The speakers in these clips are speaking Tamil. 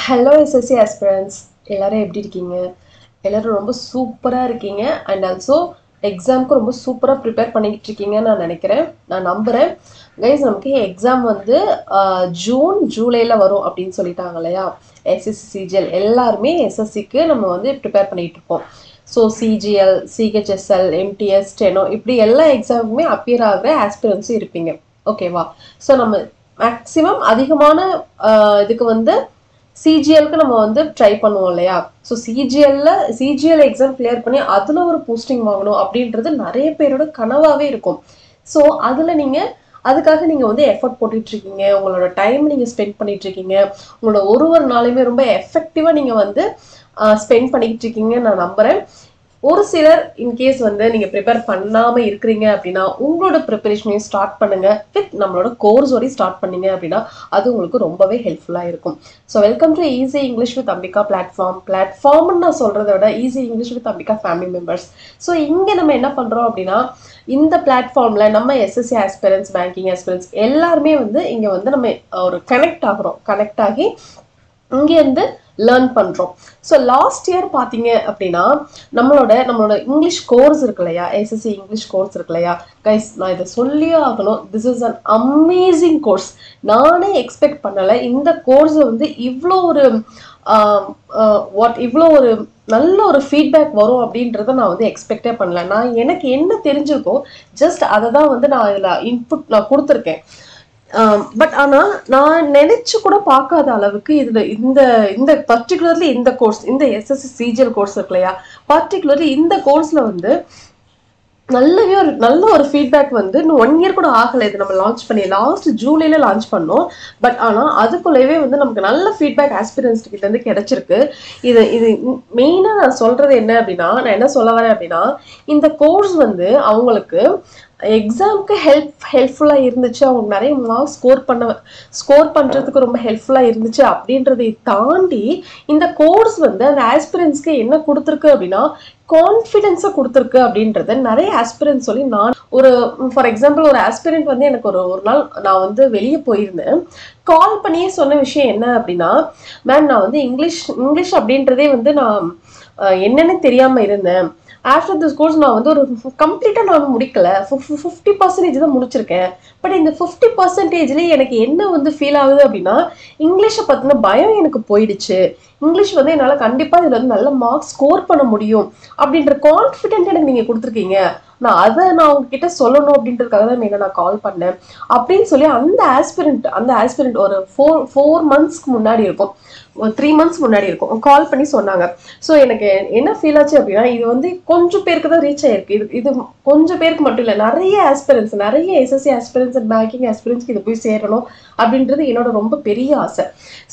ஹலோ எஸ்எஸ்சி ஆஸ்பிரன்ஸ் எல்லாரும் எப்படி இருக்கீங்க? எல்லாரும் ரொம்ப சூப்பராக இருக்கீங்க அண்ட் ஆல்சோ எக்ஸாமுக்கு ரொம்ப சூப்பராக ப்ரிப்பேர் பண்ணிக்கிட்டு இருக்கீங்கன்னு நான் நினைக்கிறேன், நான் நம்புகிறேன். கைஸ், நமக்கு எக்ஸாம் வந்து ஜூலையில் வரும் அப்படின்னு சொல்லிட்டாங்க இல்லையா? எஸ்எஸ்சி சிஜிஎல் எல்லாருமே எஸ்எஸ்சிக்கு நம்ம வந்து ப்ரிப்பேர் பண்ணிகிட்டு இருக்கோம். So CGL, CHSL, MTS, steno இப்படி எல்லா எக்ஸாமுக்குமே அப்பியர் ஆகிற ஆஸ்பிரன்ஸும் இருப்பீங்க. ஓகேவா? ஸோ நம்ம மேக்ஸிமம் அதிகமான இதுக்கு வந்து சிஜிஎலுக்கு நம்ம வந்து ட்ரை பண்ணுவோம் இல்லையா? ஸோ சிஜிஎல் எக்ஸாம் கிளியர் பண்ணி அதில் ஒரு போஸ்டிங் வாங்கணும் அப்படின்றது நிறைய பேரோட கனவாகவே இருக்கும். ஸோ அதில் அதுக்காக நீங்கள் வந்து எஃபர்ட் போட்டுட்ருக்கீங்க, உங்களோட டைம் நீங்கள் ஸ்பெண்ட் பண்ணிகிட்ருக்கீங்க, உங்களோட ஒரு நாளையுமே ரொம்ப எஃபெக்டிவாக நீங்கள் வந்து ஸ்பெண்ட் பண்ணிக்கிட்டு இருக்கீங்கன்னு நான் நம்புகிறேன். ஒரு சிலர் இன்கேஸ் வந்து நீங்கள் ப்ரிப்பேர் பண்ணாமல் இருக்கிறீங்க அப்படின்னா உங்களோட ப்ரிப்பரேஷனையும் ஸ்டார்ட் பண்ணுங்கள். வித் நம்மளோட கோர்ஸ் வரையும் ஸ்டார்ட் பண்ணீங்க அப்படின்னா அது உங்களுக்கு ரொம்பவே ஹெல்ப்ஃபுல்லாக இருக்கும். So welcome to easy English with Ambika பிளாட்ஃபார்ம்னு நான் சொல்கிறத விட easy English with Ambika family members. So இங்கே நம்ம என்ன பண்ணுறோம் அப்படின்னா, இந்த பிளாட்ஃபார்மில் நம்ம எஸ்எஸ்சி ஆஸ்பிரன்ஸ், பேங்கிங் ஆஸ்பிரன்ஸ் எல்லாருமே வந்து இங்கே வந்து நம்ம ஒரு கனெக்ட் ஆகி இங்கேருந்து லேர்ன் பண்ணுறோம். ஸோ லாஸ்ட் இயர் பார்த்தீங்க அப்படின்னா நம்மளோட இங்கிலீஷ் கோர்ஸ் இருக்கு இல்லையா, எஸ்எஸ்சி இங்கிலீஷ் கோர்ஸ் இருக்கு இல்லையா கைஸ், நான் இதை சொல்லியே ஆகணும். This is an amazing course. நானே எக்ஸ்பெக்ட் பண்ணலை இந்த கோர்ஸை வந்து இவ்வளோ ஒரு நல்ல ஒரு ஃபீட்பேக் வரும் அப்படின்றத நான் வந்து எக்ஸ்பெக்டே பண்ணல. எனக்கு என்ன தெரிஞ்சிருக்கோ ஜஸ்ட் அதை தான் வந்து நான் இதில் இன்புட் நான் கொடுத்துருக்கேன். பட் ஆனால் நான் நினைச்சு கூட பார்க்காத அளவுக்கு இதில் இந்த பர்டிகுலர்லி இந்த கோர்ஸ், இந்த எஸ்எஸ்சி சிஜிஎல் கோர்ஸ் இருக்கு இல்லையா, பர்டிகுலர்லி இந்த கோர்ஸில் வந்து நல்ல ஒரு ஃபீட்பேக் வந்து இன்னும் 1 இயர் கூட ஆகலை. இது நம்ம லான்ச் பண்ணி லாஸ்ட் ஜூலையில் லான்ச் பண்ணோம். பட் ஆனால் அதுக்குள்ளேயே வந்து நமக்கு நல்ல ஃபீட்பேக் ஆஸ்பிரன்ஸ் கிட்ட இருந்து கிடைச்சிருக்கு. இது மெயினாக நான் சொல்கிறது என்ன அப்படின்னா, நான் என்ன சொல்ல வரேன் அப்படின்னா, இந்த கோர்ஸ் வந்து அவங்களுக்கு எக்ஸாமுக்கு ஹெல்ப்ஃபுல்லாக இருந்துச்சு, அவங்களுக்கு நிறைய மார்க்ஸ் ஸ்கோர் பண்ணுறதுக்கு ரொம்ப ஹெல்ப்ஃபுல்லாக இருந்துச்சு அப்படின்றதை தாண்டி இந்த கோர்ஸ் வந்து அந்த ஆஸ்பிரன்ஸ்க்கு என்ன கொடுத்துருக்கு அப்படின்னா கான்ஃபிடென்ஸை கொடுத்துருக்கு அப்படின்றத நிறைய ஆஸ்பிரன்ஸ் சொல்லி, நான் ஃபார் எக்ஸாம்பிள் ஒரு ஆஸ்பிரண்ட் வந்து எனக்கு ஒரு நாள் நான் வந்து வெளியே போயிருந்தேன், கால் பண்ணியே சொன்ன விஷயம் என்ன அப்படின்னா, மேம் நான் வந்து இங்கிலீஷ் அப்படின்றதே வந்து நான் என்னன்னு தெரியாமல் இருந்தேன். ஆஃப்டர் திஸ் கோர்ஸ் நான் வந்து ஒரு கம்ப்ளீட்டாக நான் முடிக்கல, 50% தான் முடிச்சிருக்கேன். பட் இந்த 50%லேயே எனக்கு என்ன வந்து ஃபீல் ஆகுது அப்படின்னா, இங்கிலீஷை பற்றின பயம் எனக்கு போயிடுச்சு. இங்கிலீஷ் வந்து என்னால் கண்டிப்பாக இதில் வந்து நல்ல மார்க்ஸ் ஸ்கோர் பண்ண முடியும் அப்படின்ற கான்ஃபிடென்ட் எனக்கு நீங்கள் கொடுத்துருக்கீங்க. அதை நான் உங்ககிட்ட சொல்லணும் அப்படின்றதுக்காக தான் நான் கால் பண்ணேன் அப்படின்னு சொல்லி அந்த ஆஸ்பிரண்ட் ஒரு 4 மந்த்ஸ்க்கு முன்னாடி இருக்கும், 3 மந்த்ஸ் முன்னாடி இருக்கும், கால் பண்ணி சொன்னாங்க. ஸோ எனக்கு என்ன ஃபீல் ஆச்சு அப்படின்னா, இது வந்து கொஞ்சம் பேருக்கு தான் ரீச் ஆயிருக்கு. இது கொஞ்சம் பேருக்கு மட்டும் இல்லை, நிறைய எஸ்எஸ்சி ஆஸ்பிரன்ஸ் அண்ட் பேங்கிங் ஆஸ்பிரன்ஸ்க்கு இது போய் சேரணும் அப்படின்றது என்னோட ரொம்ப பெரிய ஆசை.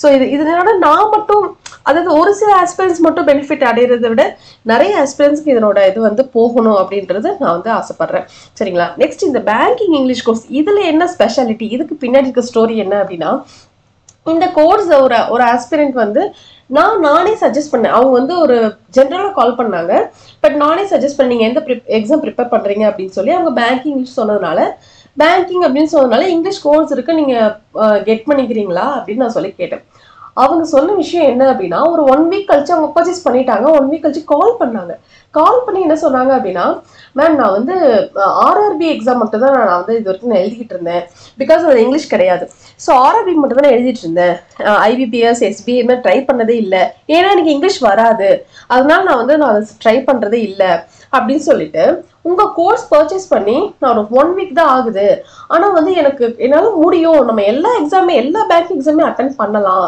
ஸோ இதனோட நான் மட்டும், அதாவது ஒரு சில ஆஸ்பிரன்ஸ் மட்டும் பெனிஃபிட் அடைகிறத விட நிறைய ஆஸ்பிரன்ஸ்க்கு இதனோட இது வந்து போகணும் அப்படின்றது நான் வந்து ஆசைப்படுறேன். சரிங்களா? நெக்ஸ்ட் இந்த பேங்கிங் இங்கிலீஷ் கோர்ஸ், இதுல என்ன ஸ்பெஷாலிட்டி, இதுக்கு பின்னாடி இருக்க ஸ்டோரி என்ன அப்படின்னா, இந்த கோர்ஸ் ஒரு ஆஸ்பிரண்ட் வந்து நானே சஜஸ்ட் பண்ணேன். அவங்க வந்து ஒரு ஜென்ரலாக கால் பண்ணாங்க, பட் நானே சஜஸ்ட் பண்ணேன் நீங்கள் எந்த எக்ஸாம் ப்ரிப்பேர் பண்ணுறீங்க அப்படின்னு சொல்லி. அவங்க பேங்கிங் இங்கிலீஷ் சொன்னதுனால இங்கிலீஷ் கோர்ஸ் இருக்கு, நீங்கள் கெட் பண்ணிக்கிறீங்களா அப்படின்னு நான் சொல்லி கேட்டேன். அவங்க சொன்ன விஷயம் என்ன அப்படின்னா, ஒரு 1 வீக் கழிச்சு அவங்க பர்ச்சேஸ் பண்ணிட்டாங்க. 1 வீக் கழிச்சு கால் பண்ணி என்ன சொன்னாங்க அப்படின்னா, மேம் நான் வந்து ஆர்ஆர்பி எக்ஸாம் மட்டும் தான் நான் வந்து இது வரைக்கும் எழுதிக்கிட்டு இருந்தேன், பிகாஸ் அது இங்கிலீஷ் கிடையாது. ஸோ ஆர்ஆர்பி மட்டும் தான் எழுதிட்டு இருந்தேன், ஐபிபிஎஸ், எஸ்பிஐ மாதிரி ட்ரை பண்ணதே இல்லை, ஏன்னா எனக்கு இங்கிலீஷ் வராது, அதனால நான் அதை ட்ரை பண்ணுறதே இல்லை அப்படின்னு சொல்லிட்டு, உங்கள் கோர்ஸ் பர்ச்சேஸ் பண்ணி நான் ஒரு 1 வீக் தான் ஆகுது, ஆனால் வந்து என்னால் முடியும், நம்ம எல்லா பேங்கிங் எக்ஸாமே அட்டன் பண்ணலாம்,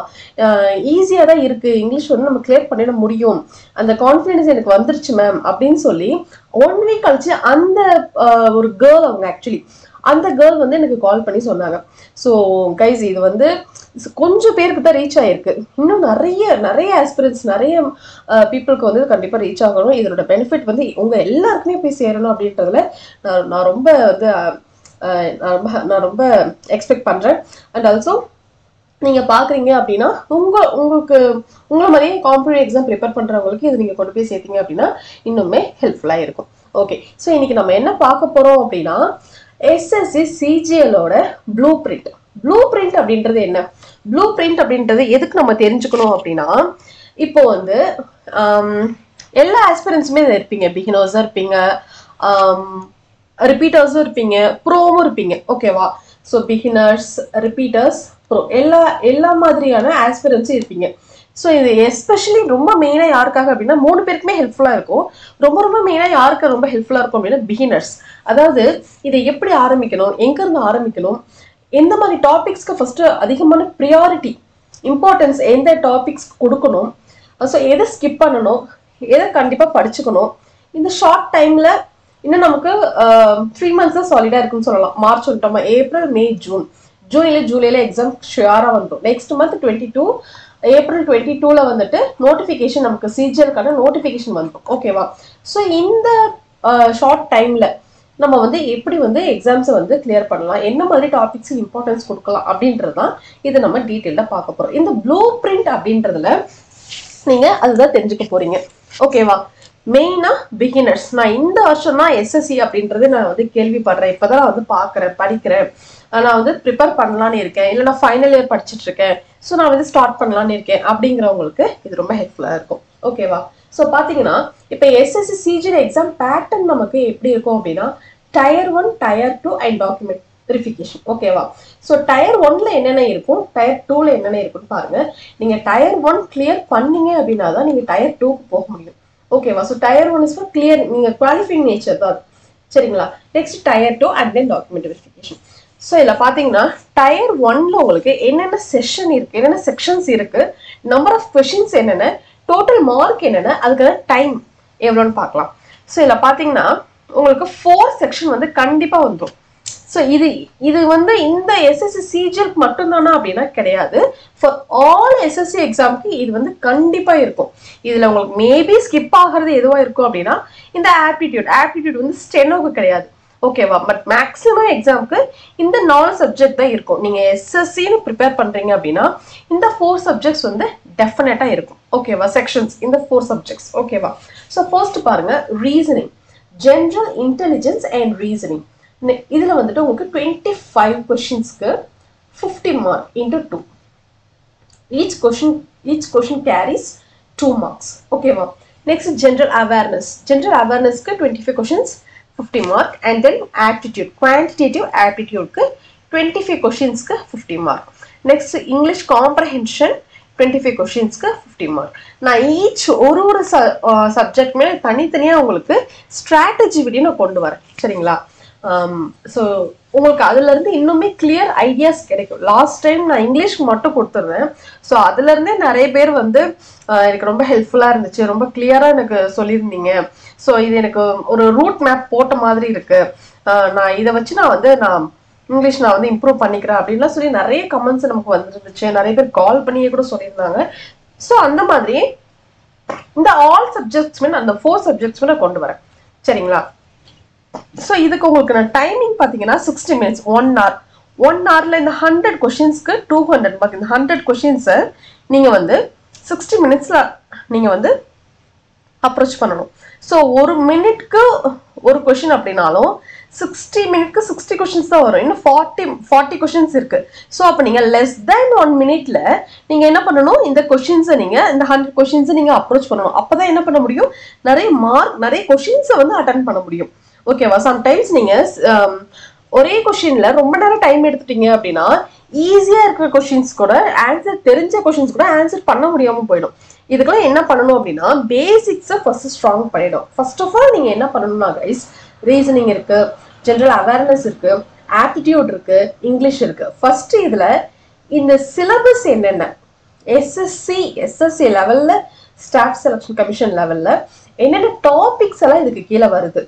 ஈஸியாக தான் இருக்குது, இங்கிலீஷ் வந்து நம்ம கிளியர் பண்ணிட முடியும், அந்த கான்ஃபிடன்ஸ் எனக்கு வந்துருச்சு மேம் அப்படின்னு சொல்லி 1 வீக் கழிச்சு அந்த ஒரு கேர்ள், அந்த கேர்ள் வந்து எனக்கு கால் பண்ணி சொன்னாங்க. ஸோ கைஸ், இது வந்து கொஞ்சம் பேருக்கு தான் ரீச் ஆயிருக்கு. இன்னும் நிறைய ஆஸ்பிரன்ஸ், நிறைய பீப்புளுக்கு வந்து கண்டிப்பாக ரீச் ஆகணும். இதோட பெனிஃபிட் வந்து உங்க எல்லாருக்குமே போய் சேரணும் அப்படின்றதுல நான் ரொம்ப எக்ஸ்பெக்ட் பண்றேன். அண்ட் ஆல்சோ நீங்க பாக்குறீங்க அப்படின்னா உங்களை மாதிரியே காம்படிட்டிவ் எக்ஸாம் ப்ரிப்பேர் பண்றவங்களுக்கு இது நீங்க கொண்டு போய் சேர்த்தீங்க அப்படின்னா இன்னுமே ஹெல்ப்ஃபுல்லா இருக்கும். ஓகே, ஸோ இன்னைக்கு நம்ம என்ன பார்க்க போறோம் அப்படின்னா, எஸ்எஸ்சி சிஜிஎலோட ப்ளூ ப்ளூ பிரிண்ட் அப்படின்றது என்ன? ப்ளூ பிரிண்ட் அப்படின்றது எதுக்கு நம்ம தெரிஞ்சுக்கணும் அப்படின்னா, இப்போ வந்து எல்லா ஆஸ்பிரன்ஸுமே இருப்பீங்க. பிகினர்ஸும் இருப்பீங்க, ரிப்பீட்டர்ஸும் இருப்பீங்க, ப்ரோவும் இருப்பீங்க. ஓகேவா? ஸோ பிகினர்ஸ், ரிப்பீட்டர்ஸ், ப்ரோ எல்லா மாதிரியான ஆஸ்பிரன்ஸும் இருப்பீங்க. ஸோ இது எஸ்பெஷலி ரொம்ப மெயினாக யாருக்காக அப்படின்னா 3 பேருக்குமே ஹெல்ப்ஃபுல்லாக இருக்கும். ரொம்ப மெயினாக யாருக்கு ரொம்ப ஹெல்ப்ஃபுல்லாக இருக்கும் அப்படின்னா பிகினர்ஸ். அதாவது இதை எப்படி ஆரம்பிக்கணும், எங்கேருந்து ஆரம்பிக்கணும், எந்த மாதிரி டாபிக்ஸ்க்கு ஃபர்ஸ்ட் அதிகமான ப்ரியாரிட்டி இம்பார்ட்டன்ஸ் எந்த டாபிக்ஸ் கொடுக்கணும், ஸோ எதை ஸ்கிப் பண்ணணும், எதை கண்டிப்பாக படிச்சுக்கணும். இந்த ஷார்ட் டைமில் இன்னும் நமக்கு 3 months தான் சாலிடாக இருக்குன்னு சொல்லலாம். மார்ச் வந்துட்டோமா, ஏப்ரல், மே, ஜூலைல எக்ஸாம் ஷியராக வந்துடும். நெக்ஸ்ட் மந்த் 22 ஏப்ரல் 22ல வந்துட்டு நோட்டிஃபிகேஷன், நமக்கு சிஜிஎல்கான நோட்டிஃபிகேஷன் வந்துடும். ஓகேவா? ஸோ இந்த ஷார்ட் டைம்ல நம்ம வந்து எப்படி வந்து எக்ஸாம்ஸை வந்து கிளியர் பண்ணலாம், என்ன மாதிரி டாபிக்ஸ் இம்பார்ட்டன்ஸ் கொடுக்கலாம் அப்படின்றது தான் இது நம்ம டீட்டெயிலாக பார்க்க போகிறோம். இந்த ப்ளூ பிரிண்ட் அப்படின்றதுல நீங்கள் அதுதான் தெரிஞ்சுக்க போறீங்க. ஓகேவா? மெயினா பிகினர்ஸ். நான் இந்த வருஷம் தான் எஸ்எஸ்சி அப்படின்றது நான் வந்து கேள்விப்படுறேன். இப்போதான் வந்து பார்க்குறேன், படிக்கிறேன், நான் வந்து ப்ரிப்பேர் பண்ணலான்னு இருக்கேன், இல்லை நான் ஃபைனல் இயர் படிச்சுட்டு இருக்கேன், ஸோ நான் வந்து ஸ்டார்ட் பண்ணலான்னு இருக்கேன் அப்படிங்கிறவங்களுக்கு இது ரொம்ப ஹெல்ப்ஃபுல்லாக இருக்கும். ஓகேவா? ஸோ பார்த்தீங்கன்னா இப்போ எஸ்எஸ்சி சிஜிஎல் எக்ஸாம் பேட்டர்ன் நமக்கு எப்படி இருக்கும் அப்படின்னா tier 1, tier 2 and document verification. ஓகேவா? ஸோ டயர் 1ல என்னென்ன இருக்கும், டயர் 2ல என்னென்ன இருக்குன்னு பாருங்க. நீங்கள் டயர் 1 கிளியர் பண்ணீங்க அப்படின்னா தான் நீங்கள் டயர் 2க்கு போக முடியும். ஓகேவா? So tier 1 is for clear, நீங்கள் குவாலிஃபைங் நேச்சர் தான். சரிங்களா? Next tier 2 and then document verification. ஸோ இதில் பார்த்தீங்கன்னா டயர் 1ல உங்களுக்கு என்னென்ன செஷன் இருக்கு, என்னென்ன செக்ஷன்ஸ் இருக்கு, நம்பர் ஆஃப் கொஷின்ஸ் என்னென்ன, டோட்டல் மார்க் என்னென்ன, அதுக்கான டைம் எவ்வளோன்னு பார்க்கலாம். ஸோ இதில் பார்த்தீங்கன்னா உங்களுக்கு 4 செக்ஷன் வந்து கண்டிப்பாக வந்துடும். ஸோ இது வந்து இந்த எஸ்எஸ்சி சிஜிஎல் மட்டும்தானா அப்படின்னா கிடையாது. ஃபார் ஆல் எஸ்எஸ்சி எக்ஸாமுக்கு இது வந்து கண்டிப்பாக இருக்கும். இதில் உங்களுக்கு மேபி ஸ்கிப் ஆகிறது எதுவாக இருக்கும் அப்படின்னா இந்த ஆப்டிடியூட் வந்து ஸ்டெனோக்கு கிடையாது. ஓகேவா? பட் மேக்ஸிமம் எக்ஸாமுக்கு இந்த 4 சப்ஜெக்ட் தான் இருக்கும். நீங்கள் எஸ்எஸ்சின்னு ப்ரிப்பேர் பண்ணுறீங்க அப்படின்னா இந்த 4 சப்ஜெக்ட்ஸ் வந்து டெஃபினட்டாக இருக்கும். ஓகேவா? செக்ஷன்ஸ் இந்த 4 சப்ஜெக்ட்ஸ். ஓகேவா? ஸோ ஃபர்ஸ்ட் பாருங்க, reasoning, general intelligence and reasoning. இதுல வந்துட்டு உங்களுக்கு 25 கொஸ்டின்ஸ்க்கு 50 mark into 2. Each question carries 2 marks. ஓகேவா? நெக்ஸ்ட் ஜென்ரல் அவேர்னஸ்க்கு 25 questions 50 mark and then aptitude, quantitative aptitudeக்கு 25 கொஸ்டின்ஸ்க்கு 50 mark. நெக்ஸ்ட் இங்கிலீஷ் காம்ப்ரஹென்ஷன் 25 கொஸ்டின்ஸ்க்கு 50 mark. நான் ஈச் ஒரு சப்ஜெக்ட்மே தனித்தனியாக உங்களுக்கு ஸ்ட்ராட்டஜி வீடியோ நான் கொண்டு வரேன். சரிங்களா? ஸோ உங்களுக்கு அதுலேருந்து இன்னுமே கிளியர் ஐடியாஸ் கிடைக்கும். லாஸ்ட் டைம் நான் இங்கிலீஷ்க்கு மட்டும் கொடுத்துருந்தேன். ஸோ அதுலேருந்தே நிறைய பேர் வந்து எனக்கு ரொம்ப ஹெல்ப்ஃபுல்லாக இருந்துச்சு, ரொம்ப கிளியராக எனக்கு சொல்லியிருந்தீங்க. ஸோ இது எனக்கு ஒரு ரூட் மேப் போட்ட மாதிரி இருக்கு, நான் இதை வச்சு நான் இங்கிலீஷ் நான் வந்து இம்ப்ரூவ் பண்ணிக்கிறேன் அப்படின்லாம் சொல்லி நிறைய கமெண்ட்ஸ் நமக்கு வந்துருந்துச்சு. நிறைய பேர் கால் பண்ணியே கூட சொல்லியிருந்தாங்க. ஸோ அந்த மாதிரி இந்த ஆல் சப்ஜெக்ட்ஸ்மே அந்த 4 சப்ஜெக்ட்ஸ்மே நான் கொண்டு வரேன். சரிங்களா? ஸோ இதுக்கு உங்களுக்கு நான் டைமிங் பார்த்தீங்கன்னா 60 minutes, 1 hour. 1 hourல இந்த 100 கொஸ்டின்ஸ்க்கு 200 mark. இந்த 100 கொஸ்டின்ஸை நீங்கள் வந்து 60 minutesல நீங்கள் வந்து அப்ரோச் பண்ணணும். ஸோ 1 minute ஒரு கொஸ்டின் அப்படின்னாலும் 60 minute 60 கொஸ்டின்ஸ் தான் வரும். இன்னும் 40 கொஸ்டின்ஸ் இருக்கு. ஸோ அப்போ நீங்கள் லெஸ் தேன் 1 minute நீங்கள் என்ன பண்ணணும், இந்த கொஸ்டின்ஸை நீங்கள் இந்த 100 கொஸ்டின்ஸை நீங்கள் அப்ரோச் பண்ணணும். அப்போ தான் என்ன பண்ண முடியும், நிறைய கொஸ்டின்ஸை வந்து அட்டன் பண்ண முடியும். ஓகேவா? சம்டைம்ஸ் நீங்கள் ஒரே கொஸ்டின்ல ரொம்ப நேரம் டைம் எடுத்துட்டீங்க அப்படின்னா ஈஸியாக இருக்கிற கொஸ்டின்ஸ் கூட ஆன்சர் தெரிஞ்ச கொஸ்டின்ஸ் கூட ஆன்சர் பண்ண முடியாமல் போயிடும். இதுக்கெல்லாம் என்ன பண்ணணும் அப்படின்னா பேசிக்ஸை ஃபர்ஸ்ட் ஸ்ட்ராங் பண்ணிடும். ஃபர்ஸ்ட் ஆஃப் ஆல் நீங்கள் என்ன பண்ணணும்னா கைஸ், ரீசனிங் இருக்கு, ஜென்ரல் அவேர்னஸ் இருக்கு, ஆப்டிடியூட் இருக்கு, இங்கிலீஷ் இருக்கு. ஃபர்ஸ்ட் இதில் இந்த சிலபஸ் என்னென்ன எஸ்எஸ்சி லெவலில் ஸ்டாஃப் செலக்ஷன் கமிஷன் லெவலில் என்னென்ன டாபிக்ஸ் எல்லாம் இதுக்கு கீழே வருது.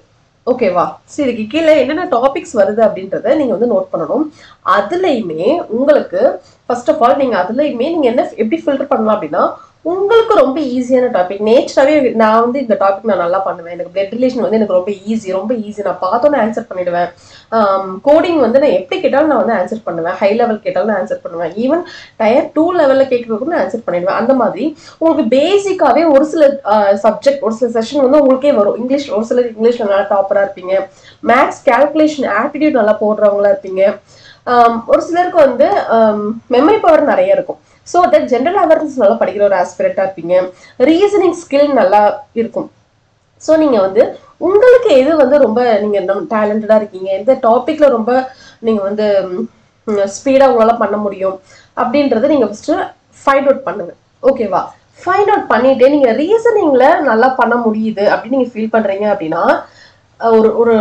ஓகேவா? சரி, இதுக்கு கீழே என்னென்ன டாபிக்ஸ் வருது அப்படின்றத நீங்கள் வந்து நோட் பண்ணணும். அதுலேயுமே உங்களுக்கு ஃபர்ஸ்ட் ஆஃப் ஆல் நீங்கள் அதுலேயுமே நீங்கள் என்ன எப்படி ஃபில்டர் பண்ணலாம் அப்படின்னா உங்களுக்கு ரொம்ப ஈஸியான டாபிக். நேச்சராகவே நான் வந்து இந்த டாபிக் நான் நல்லா பண்ணுவேன், எனக்கு பிளட் ரிலேஷன் வந்து எனக்கு ரொம்ப ஈஸி, நான் பார்த்தோன்னே ஆன்சர் பண்ணிடுவேன். கோடிங் வந்து நான் எப்படி கேட்டாலும் நான் வந்து ஆன்சர் பண்ணுவேன், ஹை லெவல் கேட்டாலும் நான் ஆன்சர் பண்ணுவேன், ஈவன் டயர் 2 லெவலில் கேட்கறதுக்கும் நான் ஆன்சர் பண்ணிடுவேன். அந்த மாதிரி உங்களுக்கு பேசிக்காகவே ஒரு சில சப்ஜெக்ட் ஒரு சில செஷன் வந்து உங்களுக்கே வரும். இங்கிலீஷ் ஒரு சிலர் இங்கிலீஷில் நல்லா டாப்பராக இருப்பீங்க, மேத்ஸ் கால்குலேஷன் ஆப்டிடியூட் நல்லா போடுறவங்களா இருப்பீங்க, ஒரு சிலருக்கு வந்து மெமரி பவர் நிறைய இருக்கும். ஸோ தட் ஜென்ரல் அவேர்னஸ் நல்லா படிக்கிற ஒரு ஆஸ்பிரண்டா இருப்பீங்க. ரீசனிங் ஸ்கில் நல்லா இருக்கும். ஸோ நீங்க வந்து உங்களுக்கு எது வந்து ரொம்ப நீங்க டேலண்டடா இருக்கீங்க, எந்த டாபிக்ல ரொம்ப நீங்க வந்து ஸ்பீடா உங்களால பண்ண முடியும் அப்படின்றத நீங்க ஃபர்ஸ்ட் ஃபைண்ட் அவுட் பண்ணுங்க. ஓகேவா? ஃபைண்ட் அவுட் பண்ணிட்டு நீங்க ரீசனிங்ல நல்லா பண்ண முடியுது அப்படின்னு நீங்க ஃபீல் பண்றீங்க அப்படின்னா ஒரு ஒரு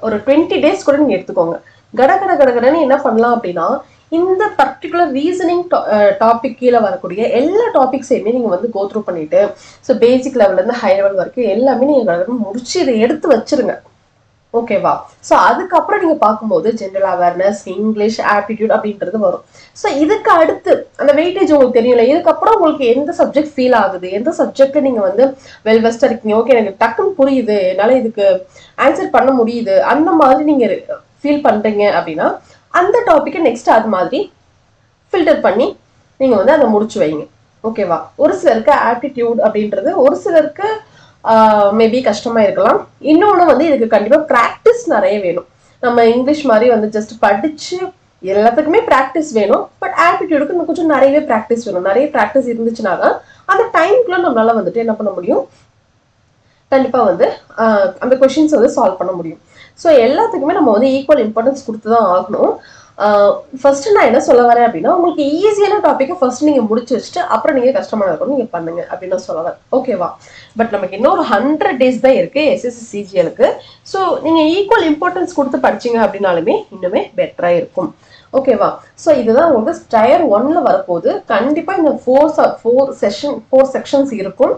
ஒரு 20 days கூட நீங்க எடுத்துக்கோங்க. கடன்னு என்ன பண்ணலாம் அப்படின்னா இந்த பர்டிகுலர் ரீசனிங் டாபிக் கீழே வரக்கூடிய எல்லா டாபிக்ஸையுமே நீங்க வந்து கோ த்ரூ பண்ணிட்டு ஸோ பேசிக் லெவல்ல இருந்து ஹை லெவல் வரைக்கும் எல்லாமே நீங்க முடிச்சு இதை எடுத்து வச்சிருங்க. ஓகேவா? ஸோ அதுக்கப்புறம் நீங்க பார்க்கும்போது ஜென்ரல் அவேர்னஸ், இங்கிலீஷ், ஆப்டிடியூட் அப்படின்றது வரும். ஸோ இதுக்கு அடுத்து அந்த வெயிட்டேஜ் உங்களுக்கு தெரியல. இதுக்கப்புறம் உங்களுக்கு எந்த சப்ஜெக்ட் ஃபீல் ஆகுது, எந்த சப்ஜெக்ட் நீங்க வந்து வெல் வெஸ்டா இருக்கீங்க, ஓகே எனக்கு டக்குன்னு புரியுது, என்னால இதுக்கு ஆன்சர் பண்ண முடியுது, அந்த மாதிரி நீங்க ஃபீல் பண்றீங்க அப்படின்னா அந்த டாபிக்கை நெக்ஸ்ட் அது மாதிரி ஃபில்டர் பண்ணி நீங்க வந்து அதை முடிச்சு வைங்க. ஓகேவா? ஒரு சிலருக்கு ஆப்டிடியூட் அப்படின்றது ஒரு சிலருக்கு மேபி கஷ்டமா இருக்கலாம். இன்னொன்று வந்து இதுக்கு கண்டிப்பா ப்ராக்டிஸ் நிறைய வேணும். நம்ம இங்கிலீஷ் மாதிரி வந்து ஜஸ்ட் படிச்சு எல்லாத்துக்குமே ப்ராக்டிஸ் வேணும். பட் ஆப்டிடியூடுக்கு இன்னும் கொஞ்சம் நிறையவே ப்ராக்டிஸ் வேணும். நிறைய ப்ராக்டிஸ் இருந்துச்சுன்னா தான் அந்த டைம்குள்ள நம்மளால வந்துட்டு என்ன பண்ண முடியும், கண்டிப்பா வந்து அந்த கொஸ்டின்ஸ் வந்து சால்வ் பண்ண முடியும். ஸோ எல்லாத்துக்குமே நம்ம வந்து ஈக்குவல் இம்பார்ட்டன்ஸ் கொடுத்து தான் ஆகணும். ஃபர்ஸ்ட் நான் என்ன சொல்ல வரேன் அப்படின்னா உங்களுக்கு ஈஸியான டாப்பிக்கை ஃபர்ஸ்ட் நீங்க முடிச்சு வச்சுட்டு அப்புறம் நீங்க கஷ்டமான இருக்கணும் நீங்க பண்ணுங்க அப்படின்னு நான் சொல்ல வரேன். ஓகேவா? பட் நமக்கு இன்னொரு 100 days தான் இருக்கு எஸ்எஸ்சி சிஜிஎலுக்கு. ஸோ நீங்க ஈக்குவல் இம்பார்ட்டன்ஸ் கொடுத்து படிச்சீங்க அப்படின்னாலுமே இன்னுமே பெட்டரா இருக்கும். ஓகேவா? ஸோ இதுதான் உங்களுக்கு டயர் 1ல வரப்போகுது. கண்டிப்பா இந்த 4 செக்ஷன்ஸ் இருக்கும்.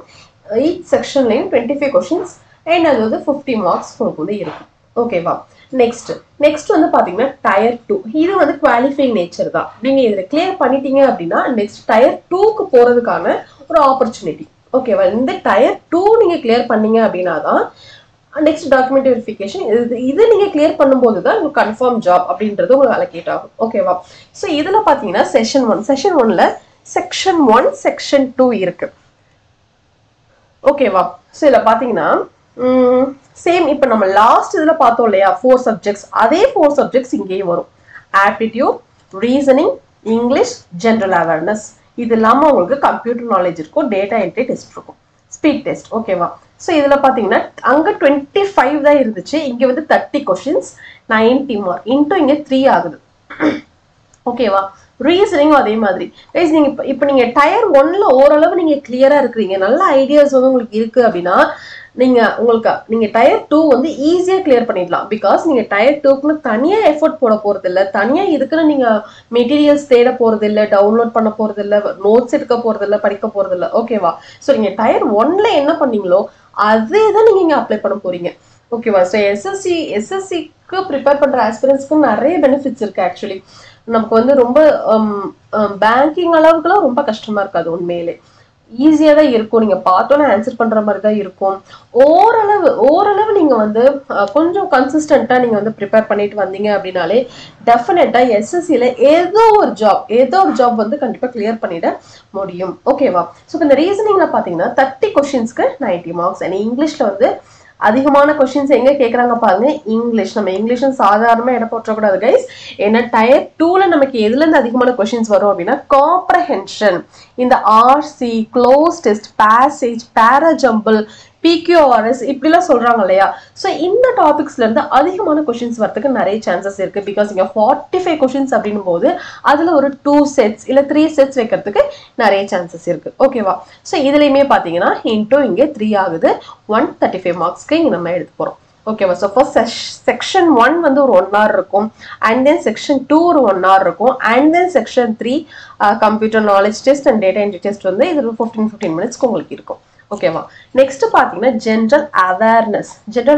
ஈச் செக்ஷன்லையும் 25 கொஸ்டின்ஸ் அண்ட் அது வந்து 50 மார்க்ஸ் உங்களுக்கு வந்து இருக்கும். ஓகேவா? நெக்ஸ்ட் வந்து பாத்தீங்கன்னா டயர் 2. இது வந்து குவாலிஃபைங் நேச்சர் தான். நீங்க இதுல கிளியர் பண்ணிட்டீங்க அப்படின்னா நெக்ஸ்ட் டயர் 2க்கு போறதுக்கான ஒரு ஆப்பர்ச்சுனிட்டி. ஓகேவா? இந்த டயர் 2 நீங்க கிளியர் பண்ணீங்க அப்படின்னா தான் நெக்ஸ்ட் டாக்குமெண்ட் வெரிஃபிகேஷன். இது நீங்க கிளியர் பண்ணும்போது தான் உங்களுக்கு கன்ஃபார்ம் ஜாப் அப்படின்றது உங்களுக்கு அலோகேட் ஆகும். ஓகேவா? ஸோ இதுல பாத்தீங்கன்னா செஷன் 1ல செக்ஷன் 1 செக்ஷன் 2 இருக்கு. ஓகேவா? ஸோ இதுல பாத்தீங்கன்னா சேம் இப்போ நம்ம லாஸ்ட் இதில் பார்த்தோம் இல்லையா 4 சப்ஜெக்ட்ஸ், அதே 4 சப்ஜெக்ட்ஸ் இங்கேயும் வரும். Aptitude, reasoning, English, general awareness. இது இல்லாமல் உங்களுக்கு கம்ப்யூட்டர் நாலேஜ் இருக்கும், டேட்டா என்ட்ரி டெஸ்ட் இருக்கும், ஸ்பீட் டெஸ்ட். ஓகேவா? ஸோ இதில் பார்த்தீங்கன்னா அங்கே 25 தான் இருந்துச்சு, இங்கே வந்து 30 கொஸ்டின்ஸ் 90 மார்க் இன்ட்டு இங்கே 3 ஆகுது. ஓகேவா? ரீசனிங்கும் அதே மாதிரி. நீங்க இப்போ நீங்க டயர் 1ல ஓரளவு நீங்க கிளியரா இருக்கிறீங்க, நல்ல ஐடியாஸ் வந்து உங்களுக்கு இருக்கு அப்படின்னா நீங்க டயர் 2 வந்து ஈஸியா கிளியர் பண்ணிடலாம். பிகாஸ் நீங்க டயர் 2க்குன்னு தனியா எஃபோர்ட் போட போறது இல்லை, தனியா இதுக்குன்னு நீங்க மெட்டீரியல்ஸ் தேட போறது இல்லை, டவுன்லோட் பண்ண போறது இல்லை, நோட்ஸ் எடுக்க போறது இல்லை, படிக்க போறது இல்லை. ஓகேவா? ஸோ நீங்க டயர் 1ல என்ன பண்ணீங்களோ அதே தான் நீங்க இங்க அப்ளை பண்ண போறீங்க. ஓகேவா? ஸோ எஸ்எஸ்சிக்கு ப்ரிப்பேர் பண்ற ஆஸ்பிரன்ஸ்க்கு நிறைய பெனிஃபிட்ஸ் இருக்கு. ஆக்சுவலி நமக்கு வந்து ரொம்ப பேங்கிங் அளவுக்குலாம் ரொம்ப கஷ்டமா இருக்காது, உண்மையிலே ஈஸியா தான் இருக்கும். நீங்க பார்த்தோன்னே ஆன்சர் பண்ற மாதிரி தான் இருக்கும். ஓரளவு நீங்க வந்து கொஞ்சம் கன்சிஸ்டன்டா நீங்க வந்து ப்ரிப்பேர் பண்ணிட்டு வந்தீங்க அப்படின்னாலே டெஃபினட்டா எஸ்எஸ்சில ஏதோ ஒரு ஜாப் வந்து கண்டிப்பா கிளியர் பண்ணிட முடியும். ஓகேவா? ஸோ இந்த ரீசனிங்ல பாத்தீங்கன்னா 30 கொஸ்டின்ஸ்க்கு 90 மார்க்ஸ். அண்ட் இங்கிலீஷ்ல வந்து அதிகமான கொஸ்டின்ஸ் எங்க கேட்கறாங்க பாருங்க, இங்கிலீஷ். நம்ம இங்கிலீஷும் சாதாரணமா இடம் போற்றக்கூடாது கைஸ். ஏன்னா டயர் 2ல நமக்கு எதுல இருந்து அதிகமான கொஸ்டின்ஸ் வரும் அப்படின்னா காம்ப்ரஹென்ஷன், இந்த RC, cloze test, passage, para jumble, PQRS இப்படிலாம் சொல்றாங்க இல்லையா? ஸோ இந்த டாபிக்ஸ்ல இருந்து அதிகமான கொஸ்டின்ஸ் வரதுக்கு நிறைய சான்சஸ் இருக்கு. பிகாஸ் இங்க 45 கொஸ்டின்ஸ் அப்படின்னும் போது அதுல ஒரு 2 செட்ஸ் இல்ல 3 செட்ஸ் வைக்கிறதுக்கு நிறைய சான்சஸ் இருக்கு. ஓகேவா? ஸோ இதுலயுமே பாத்தீங்கன்னா இன்டூ இங்கே 3 ஆகுது, 135 மார்க்ஸ்க்கு இங்க நம்ம எடுத்து போறோம். ஓகேவா? ஸோ ஃபர்ஸ்ட் செக்ஷன் 1 வந்து ஒரு 1 hour இருக்கும், அண்ட் தென் செக்ஷன் 2 ஒரு 1 hour இருக்கும், and then section 3 computer knowledge test and data entry test வந்து இது 15 மினிட்ஸ்க்கு உங்களுக்கு இருக்கும். ஓகேவா? நெக்ஸ்ட் பாத்தீங்கன்னா ஜென்ரல்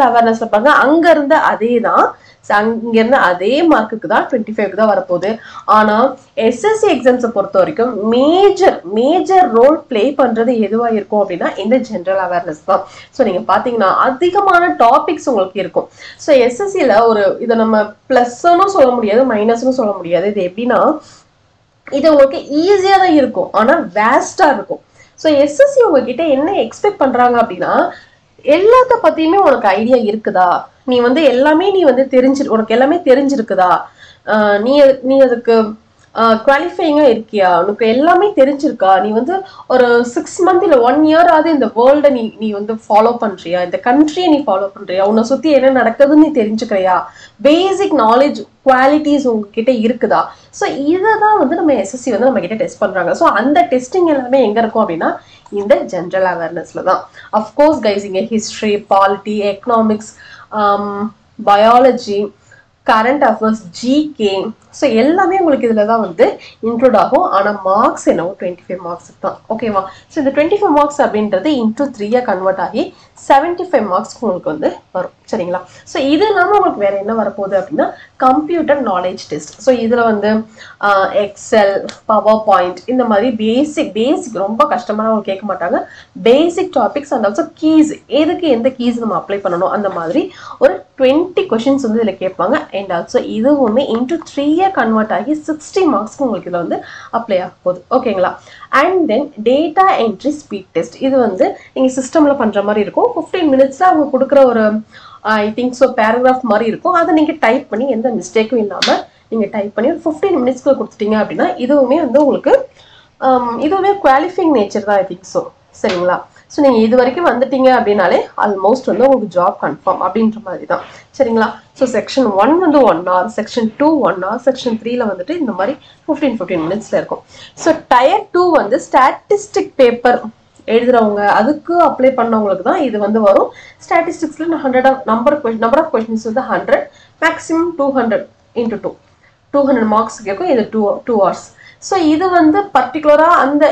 அவேர்னஸ்ல பாருங்க, அங்க இருந்த அதே தான், அங்க இருந்து அதே மார்க்குக்கு தான் 25 தான் வரப்போகுது. ஆனா எஸ்எஸ்சி எக்ஸாம்ஸை பொறுத்த வரைக்கும் மேஜர் ரோல் பிளே பண்றது எதுவா இருக்கும் அப்படின்னா இந்த ஜென்ரல் அவேர்னஸ் தான். ஸோ நீங்க பாத்தீங்கன்னா அதிகமான டாபிக்ஸ் உங்களுக்கு இருக்கும். ஸோ எஸ்எஸ்சில இதை நம்ம பிளஸ்ன்னு சொல்ல முடியாது, மைனஸ்ன்னு சொல்ல முடியாது. இது எப்படின்னா இது உங்களுக்கு ஈஸியா தான் இருக்கும், ஆனா வேஸ்டா இருக்கும். ஸோ எஸ்எஸ்சி உங்ககிட்ட என்ன எக்ஸ்பெக்ட் பண்றாங்க அப்படின்னா எல்லாத்த பத்தியுமே உனக்கு ஐடியா இருக்குதா, நீ வந்து எல்லாமே உனக்கு எல்லாமே தெரிஞ்சிருக்குதா, நீ அதுக்கு குவாலிஃபைங்கா இருக்கியா, உனக்கு எல்லாமே தெரிஞ்சிருக்கா, நீ வந்து ஒரு 6 month இல்ல 1 year ஆகுது இந்த வேர்ல்ட நீ வந்து ஃபாலோ பண்றியா, இந்த கண்ட்ரியை நீ ஃபாலோ பண்றியா, உன்னை சுத்தி என்ன நடக்குதுன்னு நீ தெரிஞ்சுக்கிறியா, பேசிக் நாலேஜ் குவாலிட்டிஸ் உங்ககிட்ட இருக்குதா. ஸோ இதைதான் வந்து நம்ம எஸ்எஸ்சி வந்து நம்ம கிட்ட டெஸ்ட் பண்றாங்க. ஸோ அந்த டெஸ்டிங் எல்லாமே எங்க இருக்கும் அப்படின்னா இந்த ஜென்ரல் அவேர்னஸ்ல தான். அஃப்கோர்ஸ் கைஸ் இங்க history, polity, economics, biology, current affairs, GK, so எல்லாமே உங்களுக்கு இதில் தான் வந்து இன்க்ளூட் ஆகும். ஆனால் மார்க்ஸ் என்னவோ 25 மார்க்ஸ் தான். ஓகேவா. ஸோ இந்த 25 மார்க்ஸ் அப்படின்றது இன்டூ 3 கன்வெர்ட் ஆகி 75 மார்க்ஸ்க்கு உங்களுக்கு வந்து வரும். சரிங்களா. ஸோ இது இல்லாமல் உங்களுக்கு வேற என்ன வரப்போகுது அப்படின்னா கம்ப்யூட்டர் நாலேஜ் டெஸ்ட். ஸோ இதில் வந்து எக்ஸல், பவர் பாயிண்ட், இந்த மாதிரி பேசிக் ரொம்ப கஷ்டமான அவங்க கேட்க மாட்டாங்க. பேசிக் டாபிக்ஸ் அண்ட் ஆல்சோ கீஸ், எதுக்கு எந்த கீஸ் நம்ம அப்ளை பண்ணணும் அந்த மாதிரி ஒரு 20 கொஸ்டின்ஸ் வந்து இதில் கேட்பாங்க. அண்ட் ஆல்சோ இதுவுமே இன்டூ 3 கன்வெர்ட் ஆகி 60 மார்க்ஸ்க்கு உங்களுக்கு இதில் வந்து அப்ளை ஆக போகுது. ஓகேங்களா. And then data entry speed test. இது வந்து நீங்கள் சிஸ்டமில் பண்ணுற மாதிரி இருக்கும். 15 மினிட்ஸில் அவங்க கொடுக்குற ஒரு ஐ திங்க் ஸோ பேராகிராஃப் மாதிரி இருக்கும். அதை நீங்கள் டைப் பண்ணி எந்த மிஸ்டேக்கும் இல்லாமல் நீங்கள் டைப் பண்ணி 15 மினிட்ஸ்க்கு கொடுத்துட்டீங்க அப்படின்னா இதுவுமே வந்து உங்களுக்கு இதுவுமே குவாலிஃபைங் நேச்சர் தான் ஐ திங்க் ஸோ. சரிங்களா. ஸோ நீங்கள் இது வரைக்கும் வந்துட்டீங்க அப்படின்னாலே ஆல்மோஸ்ட் வந்து உங்களுக்கு ஜாப் கன்ஃபார்ம் அப்படின்ற மாதிரி தான். சரிங்களா. ஸோ செக்ஷன் 1 வந்து 1 hour, செக்ஷன் 2 1 hour, செக்ஷன் 3ல வந்துட்டு இந்த மாதிரி 15 மினிட்ஸ்ல இருக்கும். ஸோ டயர் 2 வந்து ஸ்டாட்டிஸ்டிக் பேப்பர் எழுதுறவங்க அதுக்கு அப்ளை பண்ணவங்களுக்கு தான் இது வந்து வரும். ஸ்டாட்டிஸ்டிக்ஸ்ல 100 நம்பர் ஆஃப் கொஸ்டின்ஸ் வந்து 100, மேக்ஸிமம் 200 into 2 200 மார்க்ஸ் கேட்கும். இது 2 hours. ஸோ இது வந்து பர்டிகுலரா அந்த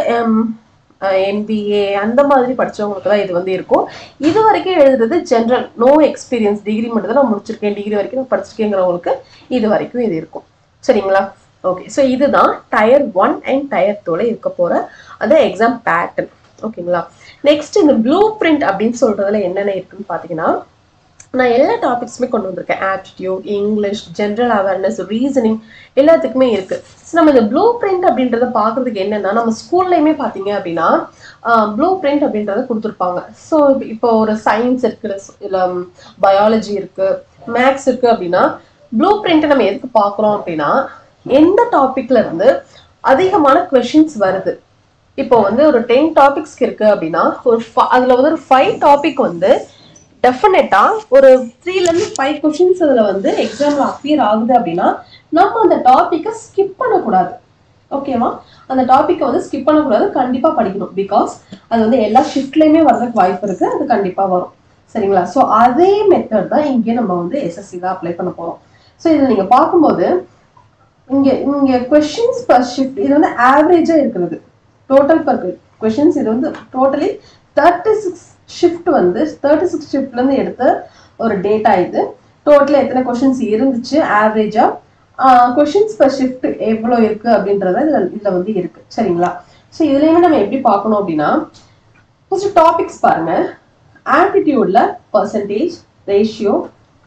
MBA அந்த மாதிரி படிச்சவங்களுக்கு தான் இது வந்து இருக்கும். இது வரைக்கும் எழுதுறது ஜென்ரல், நோ எக்ஸ்பீரியன்ஸ், டிகிரி மட்டும் தான் நான் முடிச்சிருக்கேன், டிகிரி வரைக்கும் நான் படிச்சிருக்கேங்கிறவங்களுக்கு இது வரைக்கும் இது இருக்கும். சரிங்களா. ஓகே. ஸோ இதுதான் டயர் 1 அண்ட் டயர் 2ல இருக்க போற அந்த எக்ஸாம் பேட்டர்ன். ஓகேங்களா. நெக்ஸ்ட் இந்த ப்ளூ பிரிண்ட் அப்படின்னு சொல்றதுல என்னென்ன இருக்குன்னு பாத்தீங்கன்னா நான் எல்லா டாபிக்ஸுமே கொண்டு வந்திருக்கேன். Aptitude, English, general awareness, reasoning எல்லாத்துக்குமே இருக்கு. ஸோ நம்ம இந்த ப்ளூ பிரிண்ட் அப்படின்றத பாக்குறதுக்கு என்னன்னா நம்ம ஸ்கூல்லையுமே பாத்தீங்க அப்படின்னா ப்ளூ பிரிண்ட் அப்படின்றத கொடுத்துருப்பாங்க. ஸோ இப்போ ஒரு சயின்ஸ் இருக்கு, இல்ல பயாலஜி இருக்கு, மேக்ஸ் இருக்கு அப்படின்னா ப்ளூ பிரிண்ட் நம்ம எதுக்கு பாக்குறோம் அப்படின்னா எந்த டாபிக்ல இருந்து அதிகமான கொஸ்டின்ஸ் வருது. இப்போ வந்து ஒரு 10 டாபிக்ஸ்க்கு இருக்கு அப்படின்னா அதுல வந்து ஒரு 5 டாபிக் வந்து டெஃபினட்டா ஒரு 3ல இருந்து 5 கொஸ்டின்ஸ் அதுல வந்து எக்ஸாம்ல அப்பியர் ஆகுது அப்படின்னா நம்ம அந்த டாபிக்கை ஸ்கிப் பண்ணக்கூடாது. ஓகேவா. அந்த டாபிக்கை வந்து ஸ்கிப் பண்ணக்கூடாது, கண்டிப்பா படிக்கணும். பிகாஸ் அது வந்து எல்லா ஷிஃப்ட்லயுமே வர்றதுக்கு வாய்ப்பு இருக்கு, அது கண்டிப்பா வரும். சரிங்களா. ஸோ அதே மெத்தட் தான் இங்கே நம்ம வந்து எஸ்எஸ்சி தான் அப்ளை பண்ண போறோம். ஸோ இதை நீங்க பார்க்கும்போது இங்க கொஸ்டின்ஸ் பர் ஷிஃப்ட் இது வந்து ஆவரேஜா இருக்கிறது. டோட்டல் பர் கொஸ்டின்ஸ் இது வந்து டோட்டலி 36 ஷிஃப்ட் வந்து 36 ஷிஃப்ட்ல இருந்து எடுத்த ஒரு டேட்டா. இது டோட்டலா எத்தனை கொஸ்டின்ஸ் இருந்துச்சு, ஆவரேஜா கொஸ்டின்ஸ் பர் ஷிஃப்ட் எவ்வளோ இருக்கு அப்படின்றத இதுல வந்து இருக்கு. சரிங்களா. ஸோ இதுலயுமே நம்ம எப்படி பார்க்கணும் அப்படின்னா ஃபர்ஸ்ட் டாபிக்ஸ் பாருங்க. ஆப்டிடியூட்ல percentage, ratio,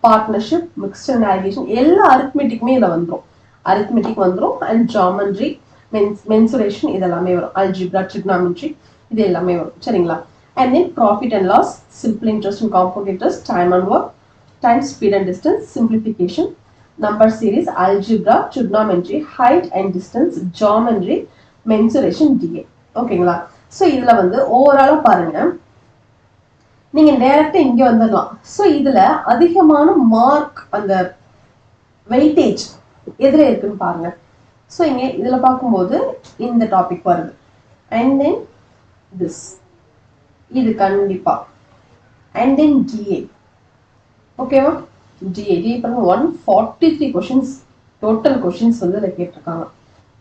partnership, mixed and alligation எல்லா அரித்மெட்டிக்குமே இதுல வந்துடும். அரித்மெட்டிக் வந்துடும் அண்ட் ஜாமெட்ரி, மென்சுரேஷன் இதெல்லாமே வரும். அல்ஜிப்ரா, ட்ரிக்னாமெட்ரி இது எல்லாமே வரும். சரிங்களா. And then profit and loss, simple interest and compound interest, time and work, time, speed and distance, simplification, number series, algebra, trigonometry, height and distance, geometry, mensuration, DA. ஓகேங்களா. ஸோ இதுல வந்து ஓவராலா பாருங்க, நீங்க டைரக்டா இங்க வந்துடலாம். ஸோ இதுல அதிகமான மார்க் அந்த வெயிட்டேஜ் எதுல இருக்குன்னு பாருங்க. ஸோ இங்க இதுல பார்க்கும்போது இந்த டாபிக் வருது. அண்ட் தென் திஸ் இது கண்டிப்பா. And then DA. ஓகேவா. டிஏ பாருங்க 143 கொஸ்டின்ஸ் டோட்டல் கொஸ்டின்ஸ் வந்து இதில் கேட்டிருக்காங்க.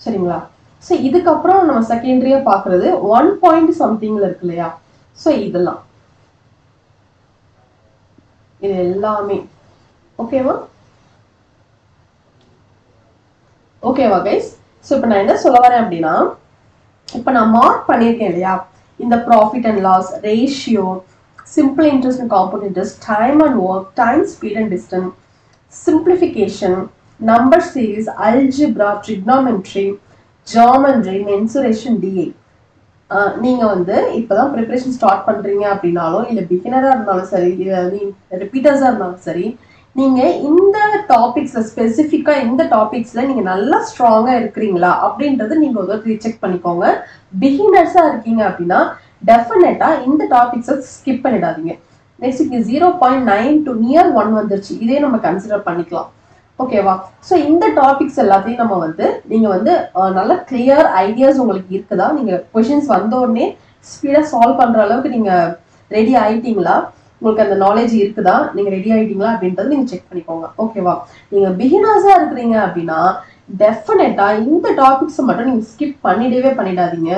சரிங்களா. ஸோ இதுக்கப்புறம் நம்ம செகண்டரியா பாக்குறது 1 பாயிண்ட் சம்திங்ல இருக்கு இல்லையா. ஸோ இதெல்லாம் இது எல்லாமே ஓகேவா. ஓகேவா கைஸ். ஸோ இப்போ நான் என்ன சொல்ல வரேன் அப்படின்னா இப்போ நான் மார்க் பண்ணியிருக்கேன் இல்லையா, இந்த profit and loss, ratio, simple interest and compound interest, time and work, time, speed and distance, simplification, number series, algebra, trigonometry, geometry, mensuration, DA. நீங்க வந்து இப்பதான் ப்ரிப்பரேஷன் ஸ்டார்ட் பண்றீங்க அப்படின்னாலும் இல்ல பிகினரா இருந்தாலும் சரி, இல்ல ரிப்பீட்டர்ஸா இருந்தாலும் சரி, நீங்க இந்த டாபிக்ஸ்ல ஸ்பெசிஃபிக்கா இந்த டாபிக்ஸ்ல நீங்க நல்லா ஸ்ட்ராங்கா இருக்கிறீங்களா அப்படின்றத நீங்க ஒரு ரீசெக் பண்ணிக்கோங்க. பிகினர்ஸா இருக்கீங்க அப்படின்னா டெஃபினட்டா இந்த டாபிக்ஸை ஸ்கிப் பண்ணிடாதீங்க. நெக்ஸ்ட் 0.9 நியர் 1 வந்துருச்சு, இதே நம்ம கன்சிடர் பண்ணிக்கலாம். ஓகேவா? ஸோ இந்த டாபிக்ஸ் எல்லாத்தையும் நம்ம வந்து நீங்க வந்து நல்ல கிளியர் ஐடியாஸ் உங்களுக்கு இருக்குதா, நீங்க கொஸ்டின்ஸ் வந்த உடனே ஸ்பீடா சால்வ் பண்ற அளவுக்கு நீங்க ரெடி ஆயிட்டீங்களா, உங்களுக்கு அந்த நாலேஜ் இருக்குதா, நீங்க ரெடி ஆயிட்டீங்களா அப்படின்றது நீங்க செக் பண்ணிக்கோங்க. ஓகேவா? நீங்க பிகினர்ஸா இருக்கிறீங்க அப்படின்னா டெஃபினட்டா இந்த டாபிக்ஸ் மட்டும் நீங்க ஸ்கிப் பண்ணிடாதீங்க.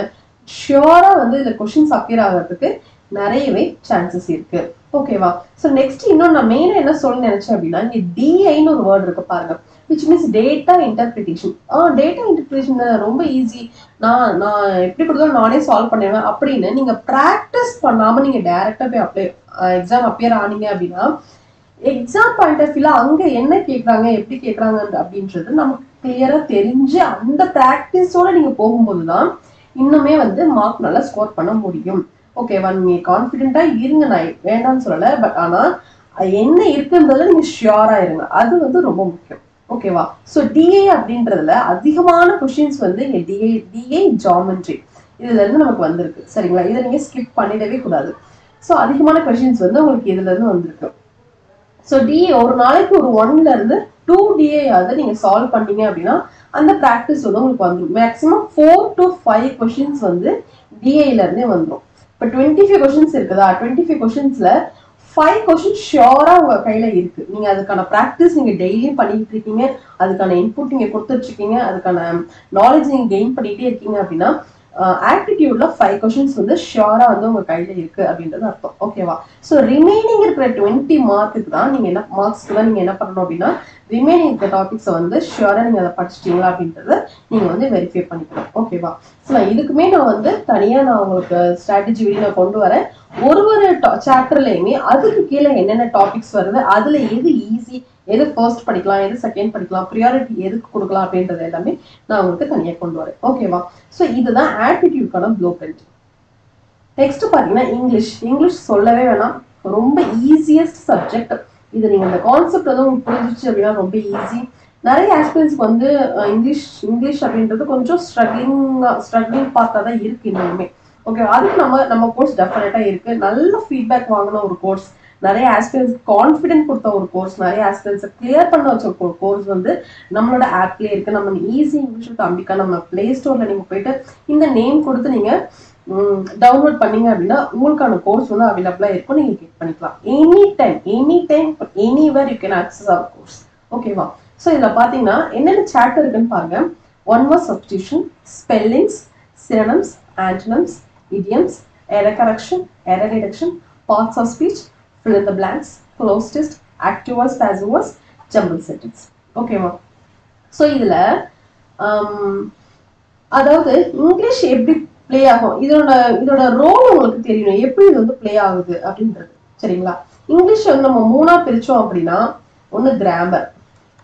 ஷியோரா வந்து இந்த கொஸ்டின்ஸ் அப்பியர் ஆகிறதுக்கு நிறையவே சான்சஸ் இருக்கு. ஓகேவா? ஸோ நெக்ஸ்ட் இன்னும் நான் மெயினா என்ன சொல்ல நினைச்சேன் அப்படின்னா, இங்க டிஐன்னு ஒரு வேர்ட் இருக்கு பாருங்க, which means data interpretation. Data interpretation ரொம்ப ஈஸி, நான் எப்படி கொடுத்தாலும் நானே சால்வ் பண்ணிடுவேன் அப்படின்னு நீங்க ப்ராக்டிஸ் பண்ணாம நீங்க டைரக்டா போய் எக்ஸாம் அப்பியர் ஆனீங்க அப்படின்னா எக்ஸாம் பாயிண்ட் ஆஃப் வியூல அங்க என்ன கேட்கறாங்க எப்படி கேட்கறாங்க அப்படின்றது நமக்கு கிளியரா தெரிஞ்சு அந்த ப்ராக்டிஸோட நீங்க போகும்போதுதான் இன்னுமே வந்து மார்க் நல்லா ஸ்கோர் பண்ண முடியும். ஓகேவா? நீங்க கான்பிடென்ட்டா இருங்க, நான் வேண்டாம்னு சொல்லல, பட் ஆனா என்ன இருக்குன்றதுல நீங்க ஷியோரா இருங்க, அது வந்து ரொம்ப முக்கியம். ஓகேவா? ஸோ டிஏ அப்படின்றதுல அதிகமான கொஸ்டின்ஸ் வந்து இங்க டிஏ ஜாமெட்ரி இதுல இருந்து நமக்கு வந்திருக்கு. சரிங்களா? இதை நீங்க ஸ்கிப் பண்ணிடவே கூடாது. ஸோ அதிகமான கொஸ்டின்ஸ் வந்து உங்களுக்கு இதுல இருந்து வந்திருக்கு. ஸோ டிஏ ஒரு நாளைக்கு ஒரு 1ல இருந்து 2 டிஏ ஆகுது நீங்க சால்வ் பண்ணீங்க அப்படின்னா அந்த ப்ராக்டிஸ் வந்து உங்களுக்கு வந்துடும். மேக்ஸிமம் 4 to 5 கொஸ்டின்ஸ் வந்து டிஏல இருந்தே வந்துடும். இப்போ 25 கொஸ்டின்ஸ் இருக்குதா, 25 கொஸ்டின்ஸ்ல 5 கொஸ்டின்ஸ் ஷியோரா உங்க கையில இருக்கு. நீங்க அதுக்கான ப்ராக்டிஸ் நீங்க டெய்லியும் பண்ணிட்டு இருக்கீங்க, அதுக்கான இன்புட் நீங்க கொடுத்துட்டு இருக்கீங்க, அதுக்கான நாலேஜ் நீங்க கெயின் பண்ணிட்டே இருக்கீங்க அப்படின்னா ஆப்டிடியூட்ல 5 கொஸ்டின்ஸ் வந்து ஷியோரா வந்து உங்க கையில இருக்கு அப்படின்றது அர்த்தம். ஓகேவா? ஸோ ரிமைனிங் இருக்கிற 20 மார்க்குக்கு தான் நீங்க என்ன மார்க்ஸ்க்கு தான் நீங்க என்ன பண்ணணும் அப்படின்னா ரிமைனிங் இருக்கிற டாபிக்ஸை வந்து ஷியோரா நீங்க அதை படிச்சிட்டீங்களா அப்படின்றத நீங்க வந்து வெரிஃபை பண்ணிக்கணும். ஓகேவா? ஸோ இதுக்குமே நான் வந்து தனியா நான் உங்களுக்கு ஸ்ட்ராட்டஜி வீடியோ நான் கொண்டு வரேன். ஒரு சாப்டர்லயுமே அதுக்கு கீழே என்னென்ன டாபிக்ஸ் வருது, அதுல எது ஈஸி, எது ஃபர்ஸ்ட் படிக்கலாம், எது செகண்ட் படிக்கலாம், ப்ரியாரிட்டி எதுக்கு கொடுக்கலாம் அப்படின்றது எல்லாமே நான் உங்களுக்கு தனியாக கொண்டு வரேன். ஓகேவா? ஸோ இதுதான் ஆப்டிடியூட்கான ப்ளூ பிரிண்ட். நெக்ஸ்ட் பாத்தீங்கன்னா இங்கிலீஷ் சொல்லவே வேணாம், ரொம்ப ஈஸியஸ்ட் சப்ஜெக்ட். இது நீங்க இந்த கான்செப்ட் வந்து உங்களுக்கு புரிஞ்சிச்சு அப்படின்னா ரொம்ப ஈஸி. நிறைய ஆஸ்பிரன்ஸ்க்கு வந்து இங்கிலீஷ் அப்படின்றது கொஞ்சம் ஸ்ட்ரகிளிங் பார்த்தா தான் இருக்கு இன்னுமே. ஓகே, அதுக்கு நம்ம கோர்ஸ் டெஃபினட்டா இருக்கு. நல்ல ஃபீட்பேக் வாங்கின ஒரு கோர்ஸ், நிறைய ஆஸ்பிரன்ஸ் கான்ஃபிடென்ட் கொடுத்த ஒரு கோர்ஸ், நிறைய ஆஸ்பிரன்ஸை கிளியர் பண்ண வச்ச ஒரு கோர்ஸ் வந்து நம்மளோட ஆப்லேயே இருக்கு. நம்ம ஈஸி இங்கிலீஷ் வித் அம்பிகா நம்ம பிளே ஸ்டோர்ல நீங்க போயிட்டு இந்த நேம் கொடுத்து நீங்க டவுன்லோட் பண்ணீங்க அப்படின்னா உங்களுக்கான கோர்ஸ் வந்து அவைலபிளா இருக்கும். நீங்க கிளிக் பண்ணிக்கலாம் any time anywhere you can access our course. ஓகேவா? ஸோ இதுல பாத்தீங்கன்னா என்னென்ன சாப்டர் இருக்குன்னு பாருங்க. 1 word substitution, spellings, synonyms, antonyms, idioms, error correction, error reduction, parts of speech, fill in the blanks, close test, active voice, passive voice, jumble sentence. ஓகேவா? ஸோ இதுல அதாவது இங்கிலீஷ் எப்படி பிளே ஆகும், இதோட ரோல் உங்களுக்கு தெரியணும், எப்படி இது வந்து பிளே ஆகுது அப்படின்றது. சரிங்களா? இங்கிலீஷ் வந்து நம்ம 3ஆ பிரிச்சோம் அப்படின்னா, ஒன்னு கிராமர்,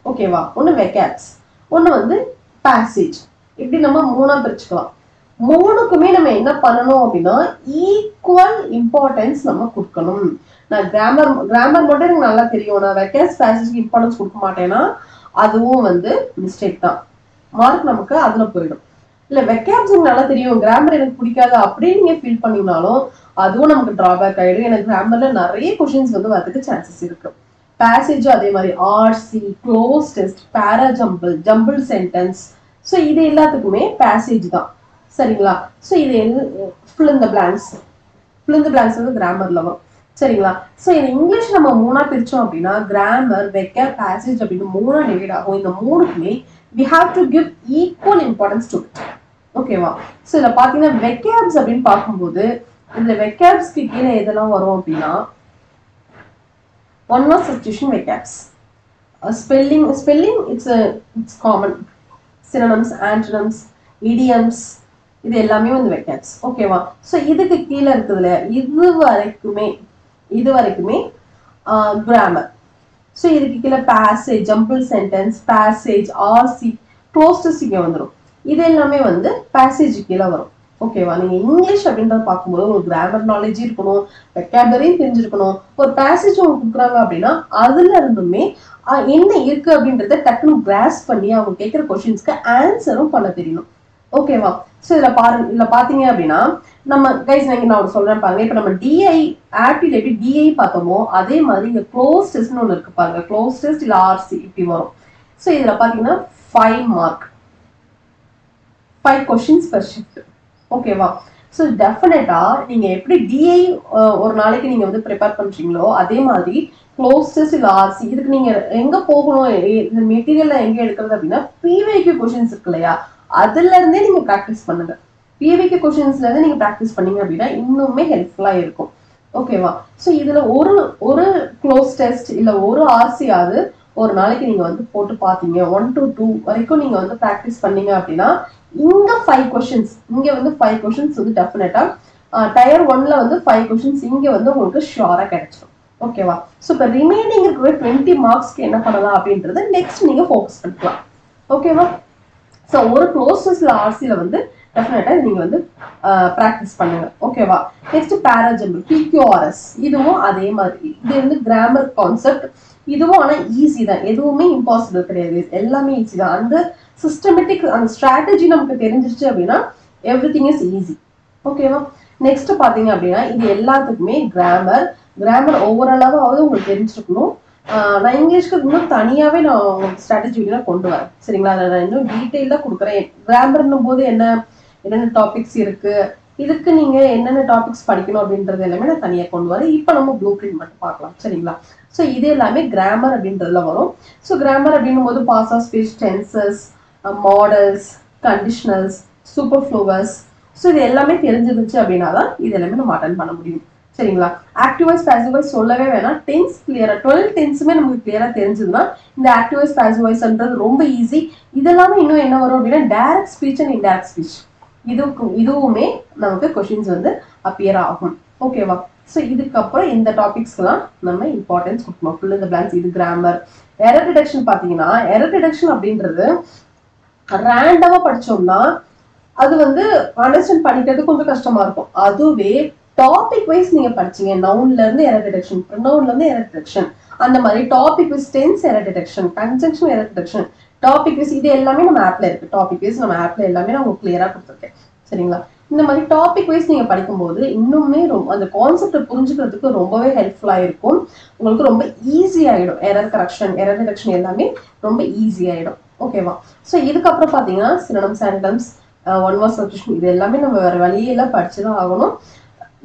ஓகேவா, ஒன்னு வெக்காப்ஸ், ஒன்னு வந்து பேசேஜ். இப்படி நம்ம 3ஆ பிரிச்சுக்கலாம். 3க்குமே நம்ம என்ன பண்ணணும் அப்படின்னா ஈக்குவல் இம்பார்ட்டன்ஸ் நம்ம கொடுக்கணும். நான் கிராமர் மட்டும் எனக்கு நல்லா தெரியும், நான் வெக்காப்ஸ் பேசேஜ்க்கு இம்பார்ட்டன்ஸ் கொடுக்க மாட்டேன்னா அதுவும் வந்து மிஸ்டேக் தான், மார்க் நமக்கு அதுல போயிடும். இல்ல வெக்காப்ஸ் எனக்கு நல்லா தெரியும், கிராமர் எனக்கு பிடிக்காது அப்படின்னு நீங்க ஃபீல் பண்ணீங்கனாலும் அதுவும் நமக்கு டிராபேக் ஆயிடும். எனக்கு கிராமர்ல நிறைய கொஸ்டின்ஸ் வந்து வரதுக்கு சான்சஸ் இருக்கு. பேசேஜ் அதே மாதிரி ஆர்சி, க்ளோஸ் டெஸ்ட், பேரா ஜம்பிள் சென்டென்ஸ், ஸோ இது எல்லாத்துக்குமே பேசேஜ் தான். சரிங்களா? ஸோ இது fill in the blanks வந்து கிராமர்ல வரும். சரிங்களா? ஸோ இந்த இங்கிலீஷ் நம்ம 3ஆ பிரிச்சோம் அப்படின்னா கிராமர், வெக்காப், பேசேஜ் அப்படின்னு 3ஆ டிவைட் ஆகும். இந்த 3க்குமே we have to give equal importance to it. ஓகேவா? ஸோ இதில் பார்த்தீங்கன்னா வெக்காப்ஸ் அப்படின்னு பார்க்கும்போது இந்த வெக்காப்ஸ்க்கு கீழே எதெல்லாம் வரும் அப்படின்னா 1 word substitution vecaps, spelling it's common, synonyms, antonyms, idioms, இது எல்லாமே வந்து வெக்காப்ஸ். ஓகேவா? ஸோ இதுக்கு கீழே இருக்குதுல இது வரைக்குமே கிராமர். ஸோ இதுக்கு கீழே passage, jumble sentence, passage, RC, cloze test இங்கே வந்துடும். இது எல்லாமே வந்து பேசேஜ் கீழே வரும். ஓகேவா? நீங்க இங்கிலீஷ் அப்படின்றத பார்க்கும்போது உங்களுக்கு கிராமர் நாலேஜ் இருக்கணும், வெக்காபுலரியும் தெரிஞ்சிருக்கணும். ஒரு பேசேஜ் உங்களுக்கு கொடுக்குறாங்க அப்படின்னா அதுல இருந்துமே என்ன இருக்கு அப்படின்றத டக்குனு கிராஸ் பண்ணி அவங்க கேட்கிற கொஸ்டின்ஸ்க்கு ஆன்சரும் பண்ண தெரியணும். ஓகேவா? ஸோ இதுல பாத்தீங்க அப்படின்னா நம்ம கைஸ் நான் ஒரு சொல்றேன் பாருங்க. இப்ப நம்ம டிஐ ஆப்டில் எப்படி டிஐ பார்த்தோமோ அதே மாதிரி இங்க க்ளோஸ் டெஸ்ட்னு ஒன்று இருக்கு பாருங்க. க்ளோஸ் டெஸ்ட் இல்ல ஆர்சி இப்படி வரும். ஸோ இதுல பாத்தீங்கன்னா 5 மார்க், 5 கொஸ்டின்ஸ் பெர் ஷிஃப்ட். ஓகேவா? ஸோ டெஃபினட்டா நீங்க எப்படி டிஐ ஒரு நாளைக்கு நீங்க வந்து ப்ரிப்பேர் பண்றீங்களோ அதே மாதிரி க்ளோஸ் டெஸ்ட் இல்ல ஆர்சி இதுக்கு நீங்க எங்க போகணும், இந்த மெட்டீரியல் எங்க எடுக்கிறது அப்படின்னா பிவைக்யூ கொஸ்டின்ஸ் இருக்கு இல்லையா, அதுல இருந்தே நீங்க ப்ராக்டிஸ் பண்ணுங்க. பிவைக்யூ கொஸ்டின்ஸ்ல இருந்து நீங்க ப்ராக்டிஸ் பண்ணீங்க அப்படின்னா இன்னுமே ஹெல்ப்ஃபுல்லா இருக்கும். ஓகேவா? ஸோ இதுல ஒரு க்ளோஸ் டெஸ்ட் இல்ல ஒரு ஆர்சியாவது ஒரு நாளைக்கு நீங்க வந்து போட்டு பாத்தீங்க 1 to 2 வரைக்கும் நீங்க வந்து ப்ராக்டிஸ் பண்ணீங்க அப்படின்னா இங்க 5 கொஸ்டின்ஸ், இங்க வந்து 5 கொஸ்டின்ஸ் வந்து டெஃபினட்டா டயர் 1ல வந்து 5 கொஸ்டின்ஸ் இங்க வந்து உங்களுக்கு ஷியோரா கிடைச்சிடும். ஓகேவா? ஸோ இப்போ ரிமைனிங் இருக்கிற 20 மார்க்ஸ்க்கு என்ன பண்ணலாம் அப்படின்றது நெக்ஸ்ட் நீங்க ஃபோக்கஸ் பண்ணிக்கலாம். ஓகேவா? ஸோ ஒரு க்ளோசஸ்ல ஆர்சியில வந்து டெஃபினட்டா நீங்க வந்து ப்ராக்டிஸ் பண்ணுங்க. ஓகேவா? நெக்ஸ்ட் பேராஜம்பிள் PQRS இதுவும் அதே மாதிரி. இது வந்து கிராமர் கான்செப்ட். இதுவும் ஆனா ஈஸி தான், எதுவுமே இம்பாசிபிள் கிடையாது, எல்லாமே ஈஸி தான். அந்த சிஸ்டமேட்டிக் அந்த ஸ்ட்ராட்டஜி நமக்கு தெரிஞ்சிருச்சு அப்படின்னா எவ்ரிதிங் இஸ் ஈஸி. ஓகேவா? நெக்ஸ்ட் பாத்தீங்க அப்படின்னா இது எல்லாத்துக்குமே கிராமர் ஓவராலாவது உங்களுக்கு தெரிஞ்சிருக்கணும். நான் இங்கிலீஷ்க்கு இன்னும் தனியாவே நான் உங்களுக்கு ஸ்ட்ராட்டஜி வீடியோ கொண்டு வரேன். சரிங்களா? அதை நான் இன்னும் டீட்டெயிலா கொடுக்குறேன். கிராமர்னும் போது என்னென்ன டாபிக்ஸ் இருக்கு, இதுக்கு நீங்க என்னென்ன டாபிக்ஸ் படிக்கணும் அப்படின்றது எல்லாமே நான் தனியா கொண்டு வரேன். இப்போ நம்ம ப்ளூ பிரிண்ட் மட்டும் பார்க்கலாம். சரிங்களா? ஸோ இது எல்லாமே கிராமர் அப்படின்றதுல வரும். ஸோ கிராமர் அப்படின்னும் போது parts of speech, tenses, modals, conditionals, superfluous, so இது எல்லாமே தெரிஞ்சிருந்துச்சு அப்படின்னா தான் இது எல்லாமே நம்ம அட்டன் பண்ண முடியும். சரிங்களா? ஆக்டிவ் வாய்ஸ் பாசிவ் வாய்ஸ் சொல்லவே வேணாம். டென்ஸ் கிளியரா 12 டென்ஸுமே நமக்கு கிளியரா தெரிஞ்சதுன்னா இந்த ஆக்டிவ் வாய்ஸ் பாசிவ் வாய்ஸ்ன்றது ரொம்ப ஈஸி. இதெல்லாமே இன்னும் என்ன வரும் அப்படின்னா direct speech and indirect speech இதுவுமே நமக்கு கொஸ்டின்ஸ் வந்து அப்பியர் ஆகும். ஓகேவா? ஸோ இதுக்கப்புறம் இந்த டாபிக்ஸ்லாம் நம்ம இம்பார்ட்டன்ஸ் கொடுக்கணும். ஃபுல் இந்த பிளான்ஸ். இது கிராமர். எரர் டிடெக்ஷன் பாத்தீங்கன்னா எரர் டிடெக்ஷன் அப்படின்றது ரேண்டமா படிச்சோம்னா அது வந்து அண்டர்ஸ்டாண்ட் பண்ணிக்கிறது கொஞ்சம் கஷ்டமா இருக்கும். அதுவே டாபிக் வைஸ் நீங்க படிச்சீங்க, நவுன்ல இருந்து எரர் டிடெக்ஷன், ப்ரொனவுன்ல இருந்து எரர் டிடெக்ஷன், அந்த மாதிரி topic wise tense error detection, conjunction error detection, topic wise இது எல்லாமே நம்ம ஆப்ல இருக்கு. டாபிக் வைஸ் நம்ம ஆப்ல எல்லாமே நான் உங்களுக்கு கிளியரா கொடுத்துருக்கேன். சரிங்களா? இந்த மாதிரி டாபிக் வைஸ் நீங்க படிக்கும்போது இன்னுமே அந்த கான்செப்டை புரிஞ்சுக்கிறதுக்கு ரொம்பவே ஹெல்ப்ஃபுல்லா இருக்கும். உங்களுக்கு ரொம்ப ஈஸி ஆயிடும். எரர் கரெக்ஷன், எரர் டிடெக்ஷன் எல்லாமே ரொம்ப ஈஸி ஆயிடும். ஓகேவா? ஸோ இதுக்கப்புறம் பாத்தீங்கன்னா சினோனிம்ஸ், ஆன்டோனிம்ஸ், ஒன் வேர்ட் சப்ஸ்டிடியூஷன் இது எல்லாமே நம்ம வேற வழியெல்லாம் படிச்சுதான் ஆகணும்.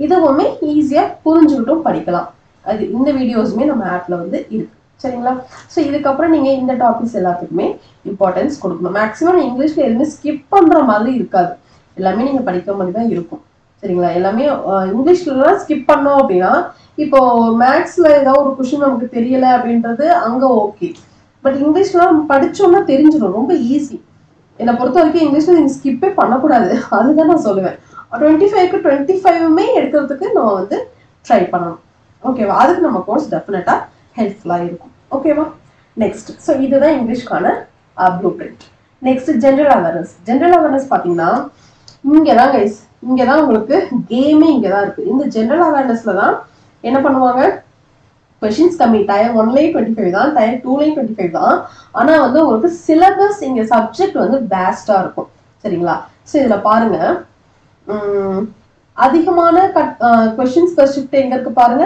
இதுவுமே ஈஸியா புரிஞ்சுக்கிட்டும் படிக்கலாம். அது இந்த வீடியோஸுமே நம்ம ஆப்ல வந்து இருக்கு. சரிங்களா? ஸோ இதுக்கப்புறம் நீங்க இந்த டாபிக்ஸ் எல்லாத்துக்குமே இம்பார்ட்டன்ஸ் கொடுக்கணும். மேக்ஸிமம் இங்கிலீஷ்ல எதுவுமே ஸ்கிப் பண்ற மாதிரி இருக்காது, எல்லாமே நீங்க படிக்கிற மாதிரி தான் இருக்கும். சரிங்களா? எல்லாமே இங்கிலீஷ்லாம் ஸ்கிப் பண்ணோம் அப்படின்னா இப்போ மேக்ஸ்ல ஏதாவது ஒரு கொஸ்டின் நமக்கு தெரியல அப்படின்றது அங்க ஓகே. பட் இங்கிலீஷ்லாம் படிச்சோம்னா தெரிஞ்சிடும், ரொம்ப ஈஸி. என்னை பொறுத்த வரைக்கும் இங்கிலீஷ்ல நீங்க ஸ்கிப்பே பண்ணக்கூடாது, அதுதான் நான் சொல்லுவேன். 25க்கு 25மே எடுக்கிறதுக்கு நம்ம வந்து ட்ரை பண்ணணும். ஓகேவா? அதுக்கு நம்ம கோர்ஸ் டெஃபினட்டா ஹெல்ப்ஃபுல்லா இருக்கும். ஓகேவா? நெக்ஸ்ட். ஸோ இதுதான் இங்கிலீஷ்க்கான blueprint. Next general awareness. General awareness பாத்தீங்கன்னா இங்கதான் கைஸ், இங்கதான் உங்களுக்கு கேமே இங்கதான் இருக்கு. இந்த ஜென்ரல் அவேர்னஸ்ல தான் என்ன பண்ணுவாங்க, கொஸ்டின்ஸ் கம்மி. டயர் 1லயும் 25 தான், டயர் 2லயும் 25 தான். ஆனா வந்து உங்களுக்கு சிலபஸ் இங்க சப்ஜெக்ட் வந்து வேஸ்டா இருக்கும். சரிங்களா? ஸோ இதுல பாருங்க, அதிகமான கொஸ்டின்ஸ் பெர் ஷிஃப்ட் எங்க இருக்கு பாருங்க,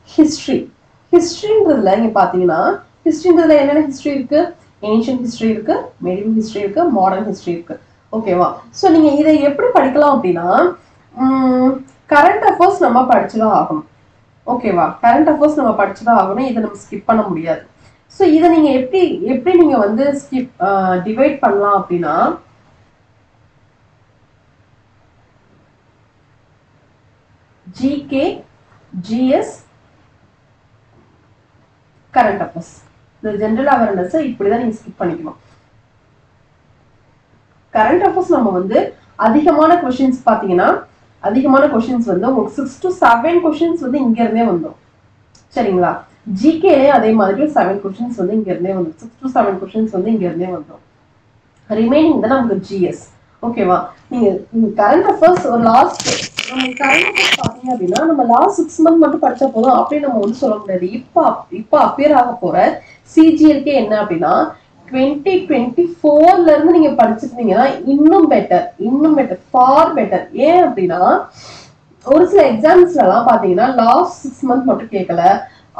ஹிஸ்டரி. ஹிஸ்டரின்றதுல இங்க பாத்தீங்கன்னா ஹிஸ்டரின்றதுல என்னென்ன ஹிஸ்டரி இருக்கு, ஏன்ஷியன்ட் ஹிஸ்டரி இருக்கு, மெடிவல் ஹிஸ்டரி இருக்கு, மாடர்ன் ஹிஸ்டரி இருக்கு. ஓகேவா? ஸோ நீங்க இதை எப்படி படிக்கலாம் அப்படின்னா கரண்ட் அஃபேர்ஸ் நம்ம படிச்சுதான் ஆகணும். ஓகேவா? கரண்ட் அஃபேர்ஸ் நம்ம படிச்சுதான் ஆகணும், இதை நம்ம ஸ்கிப் பண்ண முடியாது. ஸோ இதை நீங்க எப்படி நீங்க வந்து ஸ்கிப் டிவைட் பண்ணலாம் அப்படின்னா ஜிகே, ஜிஎஸ், கரண்ட் அஃபேர்ஸ். இந்த ஜென்ரல் அவேர்னஸ் இப்படிதான் நீங்க ஸ்கிப் பண்ணிக்கணும். கரண்ட் அஃபேர்ஸ் நம்ம வந்து அதிகமான கொஸ்டின்ஸ் பாத்தீங்கன்னா அதிகமான கொஸ்டின்ஸ் வந்து உங்களுக்கு 6 to 7 கொஸ்டின்ஸ் வந்து இங்க இருந்தே வந்துடும். சரிங்களா? ஜிகேலே அதே மாதிரி 7 கொஸ்டின்ஸ் வந்து இங்க இருந்தே வந்துடும். 6 to 7 கொஸ்டின்ஸ் வந்து இங்க இருந்தே வந்துடும். ரிமைனிங் தான் நமக்கு ஜிஎஸ். ஓகேவா? நீங்க கரண்ட் அஃபேர்ஸ் ஒரு லாஸ்ட் கரண்ட் அஃபேர்ஸ் பாத்தீங்க அப்படின்னா நம்ம லாஸ்ட் 6 மந்த் மட்டும் படிச்சா போதும் அப்படின்னு நம்ம வந்து சொல்ல முடியாது. இப்ப அப்பியர் ஆக போற சிஜிஎல்கே என்ன அப்படின்னா 2024ல இருந்து நீங்க படிச்சிருந்தீங்கன்னா இன்னும் பெட்டர் ஃபார் பெட்டர். ஏன் அப்படின்னா ஒரு சில எக்ஸாம்ஸ்ல எல்லாம் பாத்தீங்கன்னா லாஸ்ட் 6 மந்த் மட்டும் கேட்கல,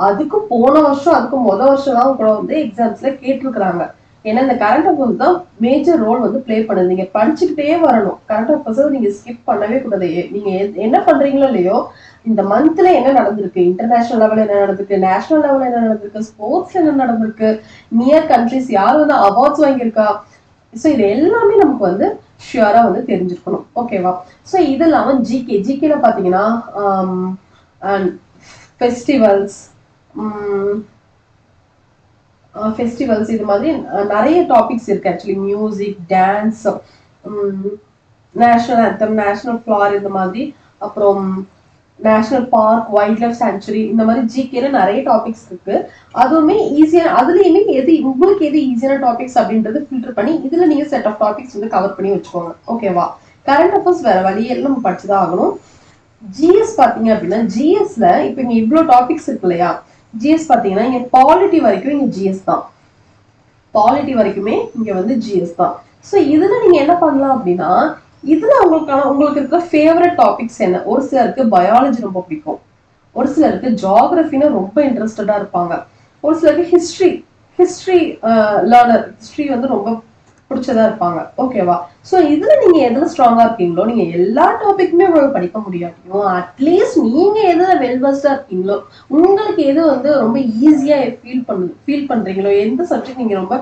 அதுக்கு போன வருஷம் அதுக்கு வருஷம் தான் கூட வந்து எக்ஸாம்ஸ்ல கேட்டிருக்கிறாங்க. ஏன்னா இந்த கரண்ட் அஃபேர்ஸ் தான் மேஜர் ரோல் வந்து பிளே பண்ணுது. நீங்க படிச்சுக்கிட்டே வரணும். கரண்ட் அஃபேர்ஸ் நீங்க ஸ்கிப் பண்ணவே கூடாது. நீங்க என்ன பண்றீங்களோ இல்லையோ, இந்த மந்த்ல என்ன நடந்திருக்கு, இன்டர்நேஷனல் லெவல் என்ன நடந்திருக்கு, நேஷனல் லெவல் என்ன நடந்திருக்கு, ஸ்போர்ட்ஸ்ல என்ன நடந்திருக்கு, நியர் கண்ட்ரிஸ் யார் வந்து அவார்ட்ஸ் வாங்கியிருக்கா, ஸோ இது எல்லாமே நமக்கு வந்து ஷியரா வந்து தெரிஞ்சிருக்கணும். ஓகேவா? ஸோ இது இல்லாம ஜிகேல பாத்தீங்கன்னா ஃபெஸ்டிவல்ஸ் இது மாதிரி நிறைய டாபிக்ஸ் இருக்கு. Actually music, dance, national anthem, national flower, இந்த மாதிரி அப்புறம் national park, wild life sanctuary, இந்த மாதிரி ஜிகேல நிறைய டாபிக்ஸ் இருக்கு. அதுவுமே ஈஸியான, அதுலயுமே உங்களுக்கு எது ஈஸியான டாபிக்ஸ் அப்படின்றது ஃபில்டர் பண்ணி இதுல நீங்க செட் ஆஃப் டாபிக்ஸ் வந்து கவர் பண்ணி வச்சுக்கோங்க. ஓகேவா? கரண்ட் அஃபேர்ஸ் வேற வழியே நம்ம படிச்சுதான் ஆகணும். ஜிஎஸ் பாத்தீங்க அப்படின்னா ஜிஎஸ்ல இப்ப இங்க இவ்வளவு டாபிக்ஸ் இருக்கு இல்லையா, ஜிஎஸ் பாத்தீங்கன்னா இங்க பாலிட்டி வரைக்கும் இங்க ஜிஎஸ் தான். பாலிட்டி வரைக்குமே இங்க வந்து ஜிஎஸ் தான். சோ இதுல நீங்க என்ன பண்ணலாம் அப்படின்னா, இதுல உங்களுக்கு இருக்கிற ஃபேவரட் டாபிக்ஸ் என்ன? ஒரு சிலருக்கு பயாலஜி ரொம்ப பிடிக்கும், ஒரு சிலருக்கு ஜியோகிராஃபினா ரொம்ப இன்ட்ரெஸ்டடா இருப்பாங்க, ஒரு சிலருக்கு ஹிஸ்டரி லேர்னர், ஹிஸ்டரி வந்து ரொம்ப பிடிச்சதா இருப்பாங்க. ஓகேவா? சோ இதுல நீங்க எதுல ஸ்ட்ராங்கா இருக்கீங்களோ, நீங்க எல்லா டாபிக்குமே உங்களுக்கு படிக்க முடியாட்டியும் அட்லீஸ்ட் நீங்க எதுல வெல்வெஸ்டா இருக்கீங்களோ, உங்களுக்கு எது வந்து ரொம்ப ஈஸியா ஃபீல் பண்றீங்களோ, எந்த சப்ஜெக்ட் நீங்க ரொம்ப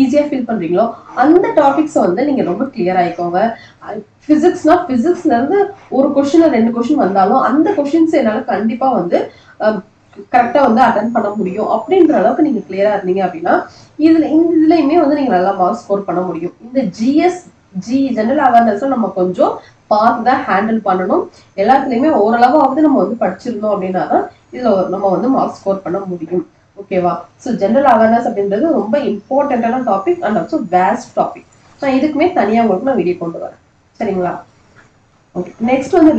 ஈஸியா ஃபீல் பண்றீங்களோ அந்த டாபிக்ஸ் வந்து நீங்க ரொம்ப கிளியர் ஆயிக்கோங்க. பிசிக்ஸ்ல இருந்து ஒரு கொஸ்டின் 2 கொஸ்டின் வந்தாலும் அந்த கொஸ்டின்ஸ் என்னால கண்டிப்பா வந்து கரெக்டா வந்து அட்டென்ட் பண்ண முடியும் அப்படின்ற அளவுக்கு நீங்க கிளியரா இருந்தீங்க அப்படின்னா இதுலயுமே வந்து நீங்க நல்லா மார்க் ஸ்கோர் பண்ண முடியும். இந்த ஜெனரல் அவேர்னஸ் நம்ம கொஞ்சம் பார்த்துதான் ஹேண்டில் பண்ணணும். எல்லாத்துலயுமே ஓரளவாவது நம்ம வந்து படிச்சிருந்தோம் அப்படின்னா தான் இதுல நம்ம வந்து மார்க் ஸ்கோர் பண்ண முடியும். ஓகேவா? ஸோ ஜெனரல் அவேர்னஸ் அப்படின்றது ரொம்ப இம்பார்ட்டன்டான topic and also vast topic. நான் இதுக்குமே தனியா உங்களுக்கு நான் வீடியோ கொண்டு வரேன். சரிங்களா? ஓகே, நெக்ஸ்ட் வந்து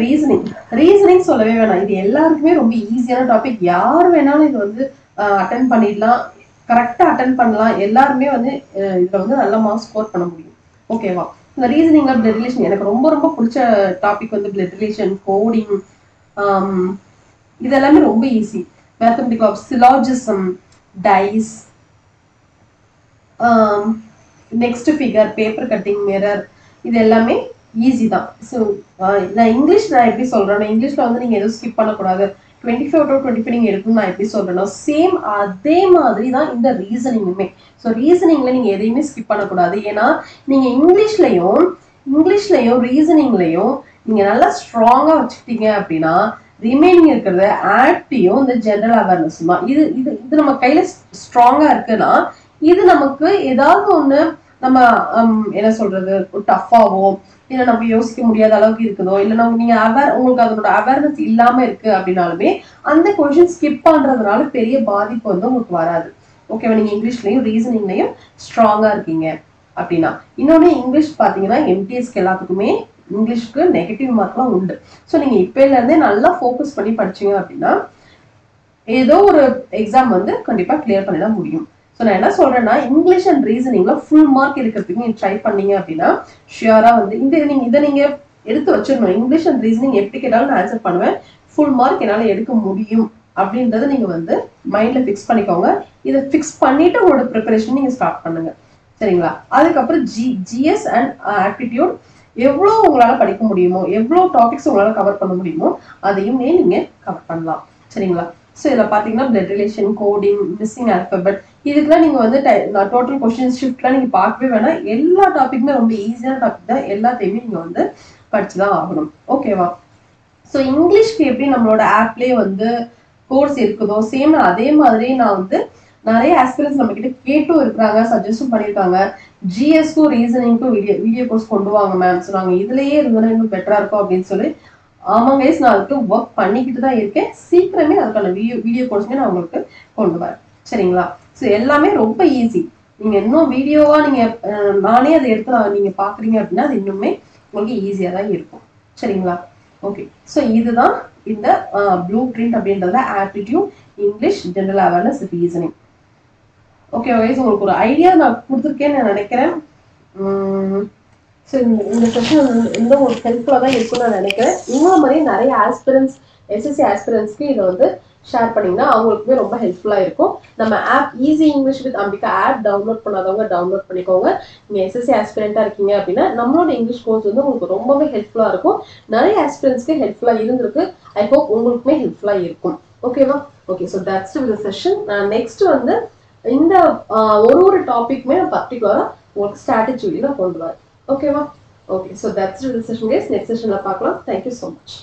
ரீசனிங் சொல்லவே வேணாம். இது எல்லாருக்குமே ரொம்ப ஈஸியான டாபிக். யார் வேணாலும் இது வந்து அட்டென்ட் பண்ணிடலாம், கரெக்டா அட்டென்ட் பண்ணலாம். எல்லாருமே வந்து இதுல வந்து நல்ல மார்க் ஸ்கோர் பண்ண முடியும். ஓகேவா? இந்த ரீசனிங்ல பிளட் ரிலேஷன் எனக்கு ரொம்ப ரொம்ப பிடிச்ச டாபிக் வந்து பிளட் ரிலேஷன், கோடிங், இதெல்லாமே ரொம்ப easy. Mathematic of syllogism, dice, next figure, paper cutting, mirror, இது எல்லாமே ஈஸி தான். ஸோ நான் எப்படி சொல்றேன், இங்கிலீஷ்ல வந்து நீங்க எதுவும் ஸ்கிப் பண்ணக்கூடாது, 25/25 நீங்க எடுக்கணும் நான் எப்படி சொல்றேன்னா சேம் அதே மாதிரி தான் இந்த ரீசனிங்குமே. ஸோ ரீசனிங்ல நீங்க எதையுமே ஸ்கிப் பண்ணக்கூடாது. ஏன்னா நீங்க இங்கிலீஷ்லயும் ரீசனிங்லயும் நீங்க நல்லா ஸ்ட்ராங்கா வச்சுக்கிட்டீங்க அப்படின்னா ரிமைனிங் இருக்கிறது ஆக்டியும் இந்த ஜெனரல் அவேர்னஸ் தான். இது நம்ம கையில ஸ்ட்ராங்கா இருக்குன்னா இது நமக்கு ஏதாவது ஒண்ணு நம்ம என்ன சொல்றது டஃபாவோ இல்ல நம்ம யோசிக்க முடியாத அளவுக்கு இருக்குதோ, இல்ல நம்ம நீங்க உங்களுக்கு அதோட அவேர்னஸ் இல்லாம இருக்கு அப்படின்னாலுமே அந்த கொஸ்டின் ஸ்கிப் பண்றதுனால பெரிய பாதிப்பு வந்து உங்களுக்கு வராது. ஓகேவா? நீங்க இங்கிலீஷ்லயும் ரீசனிங்லயும் ஸ்ட்ராங்கா இருக்கீங்க அப்படின்னா. இன்னொன்னு இங்கிலீஷ் பாத்தீங்கன்னா எம்டிஎஸ்க்கு எல்லாத்துக்குமே இங்கிலீஷ்க்கு நெகட்டிவ் மார்க்லாம் உண்டு. ஸோ நீங்க இப்பல இருந்தே நல்லா ஃபோக்கஸ் பண்ணி படிச்சீங்க அப்படின்னா ஏதோ ஒரு எக்ஸாம் வந்து கண்டிப்பா கிளியர் பண்ணிட முடியும். ஸோ நான் என்ன சொல்றேன்னா இங்கிலீஷ் அண்ட் ரீசனிங்ல ஃபுல் மார்க் எடுக்கிறதுக்கு நீங்க ட்ரை பண்ணீங்க அப்படின்னா ஷியரா வந்து இதை நீங்க எடுத்து வச்சிடணும். இங்கிலீஷ் அண்ட் ரீசனிங் எப்படி கேட்டாலும் நான் ஆன்சர் பண்ணுவேன், ஃபுல் மார்க் என்னால எடுக்க முடியும் அப்படின்றத நீங்க வந்து மைண்ட்ல ஃபிக்ஸ் பண்ணிக்கோங்க. இதை ஃபிக்ஸ் பண்ணிட்டு உங்களோட ப்ரிப்பரேஷன் நீங்க ஸ்டார்ட் பண்ணுங்க. சரிங்களா? அதுக்கப்புறம் ஜிஎஸ் அண்ட் ஆப்டிடியூட் எவ்வளவு உங்களால படிக்க முடியுமோ, எவ்வளவு டாபிக்ஸ் உங்களால கவர் பண்ண முடியுமோ அதையுமே நீங்க கவர் பண்ணலாம். சரிங்களா? ஸோ இதில் பார்த்தீங்கன்னா blood relation, coding, missing alphabet, இதுக்கெல்லாம் நீங்க வந்து டோட்டல் கொஸ்டின் ஷிஃப்ட்லாம் நீங்க பார்க்கவே வேணாம். எல்லா டாபிக்குமே ரொம்ப ஈஸியான டாபிக் தான், எல்லாத்தையுமே நீங்க வந்து படிச்சுதான் ஆகணும். ஓகேவா? ஸோ இங்கிலீஷ்க்கு எப்படி நம்மளோட ஆப்லயே வந்து கோர்ஸ் இருக்குதோ சேம் அதே மாதிரி நான் வந்து நிறைய ஆஸ்பிரன்ஸ் நம்ம கிட்ட கேட்டும் இருக்கிறாங்க, சஜஸ்டும் பண்ணியிருக்காங்க. ஜிஎஸ்க்கும் ரீசனிங்க்கும் வீடியோ கோர்ஸ் கொண்டு வாங்க மேம் சொன்னாங்க, இதுலயே இருந்தோன்னா இன்னும் பெட்டரா இருக்கும் அப்படின்னு சொல்லி. ஆமாங்க கைஸ், நான் அதுக்கு ஒர்க் பண்ணிக்கிட்டு தான் இருக்கேன். சீக்கிரமே அதுக்கான வீடியோ கோர்ஸ்மே நான் உங்களுக்கு கொண்டு வரேன். சரிங்களா? ஸோ எல்லாமே ரொம்ப ஈஸி. நீங்க இன்னும் வீடியோவா நீங்க நானே அதை எடுத்து நீங்க பாக்குறீங்க அப்படின்னா அது இன்னுமே உங்களுக்கு ஈஸியா தான் இருக்கும். சரிங்களா? ஓகே. ஸோ இதுதான் இந்த ப்ளூ பிரிண்ட் அப்படின்றத aptitude, English, general awareness, reasoning. Okay guys, உங்களுக்கு ஒரு ஐடியா நான் கொடுத்துருக்கேன்னு நான் நினைக்கிறேன். ஸோ இந்த செஷன் வந்து உங்களுக்கு ஹெல்ப்ஃபுல்லாக தான் இருக்கும்னு நான் நினைக்கிறேன். இவங்கள மாதிரி நிறைய ஆஸ்பிரன்ஸ், எஸ்எஸ்சி ஆஸ்பிரன்ஸ்க்கு இதை வந்து ஷேர் பண்ணிங்கன்னா அவங்களுக்குமே ரொம்ப ஹெல்ப்ஃபுல்லாக இருக்கும். நம்ம app easy English with Ambika app download பண்ணாதவங்க டவுன்லோட் பண்ணிக்கோங்க. நீங்கள் எஸ்எஸ்சி ஆஸ்பிரண்ட்டாக இருக்கீங்க அப்படின்னா நம்மளோட இங்கிலீஷ் கோர்ஸ் வந்து உங்களுக்கு ரொம்பவே ஹெல்ப்ஃபுல்லாக இருக்கும். நிறைய ஆஸ்பிரன்ஸ்க்கு ஹெல்ப்ஃபுல்லாக இருந்திருக்கு. ஐ ஹோப் உங்களுக்குமே ஹெல்ப்ஃபுல்லாக இருக்கும். ஓகேவா? Okay, so that's the session. Next வந்து இந்த ஒரு டாபிக்மே பர்டிகுலராக உங்களுக்கு ஸ்ட்ராட்டஜியில் கொண்டு வரேன். ஓகேவா? Okay, so that's the session guys. Next செஷனில் பார்க்கலாம். Thank you so much.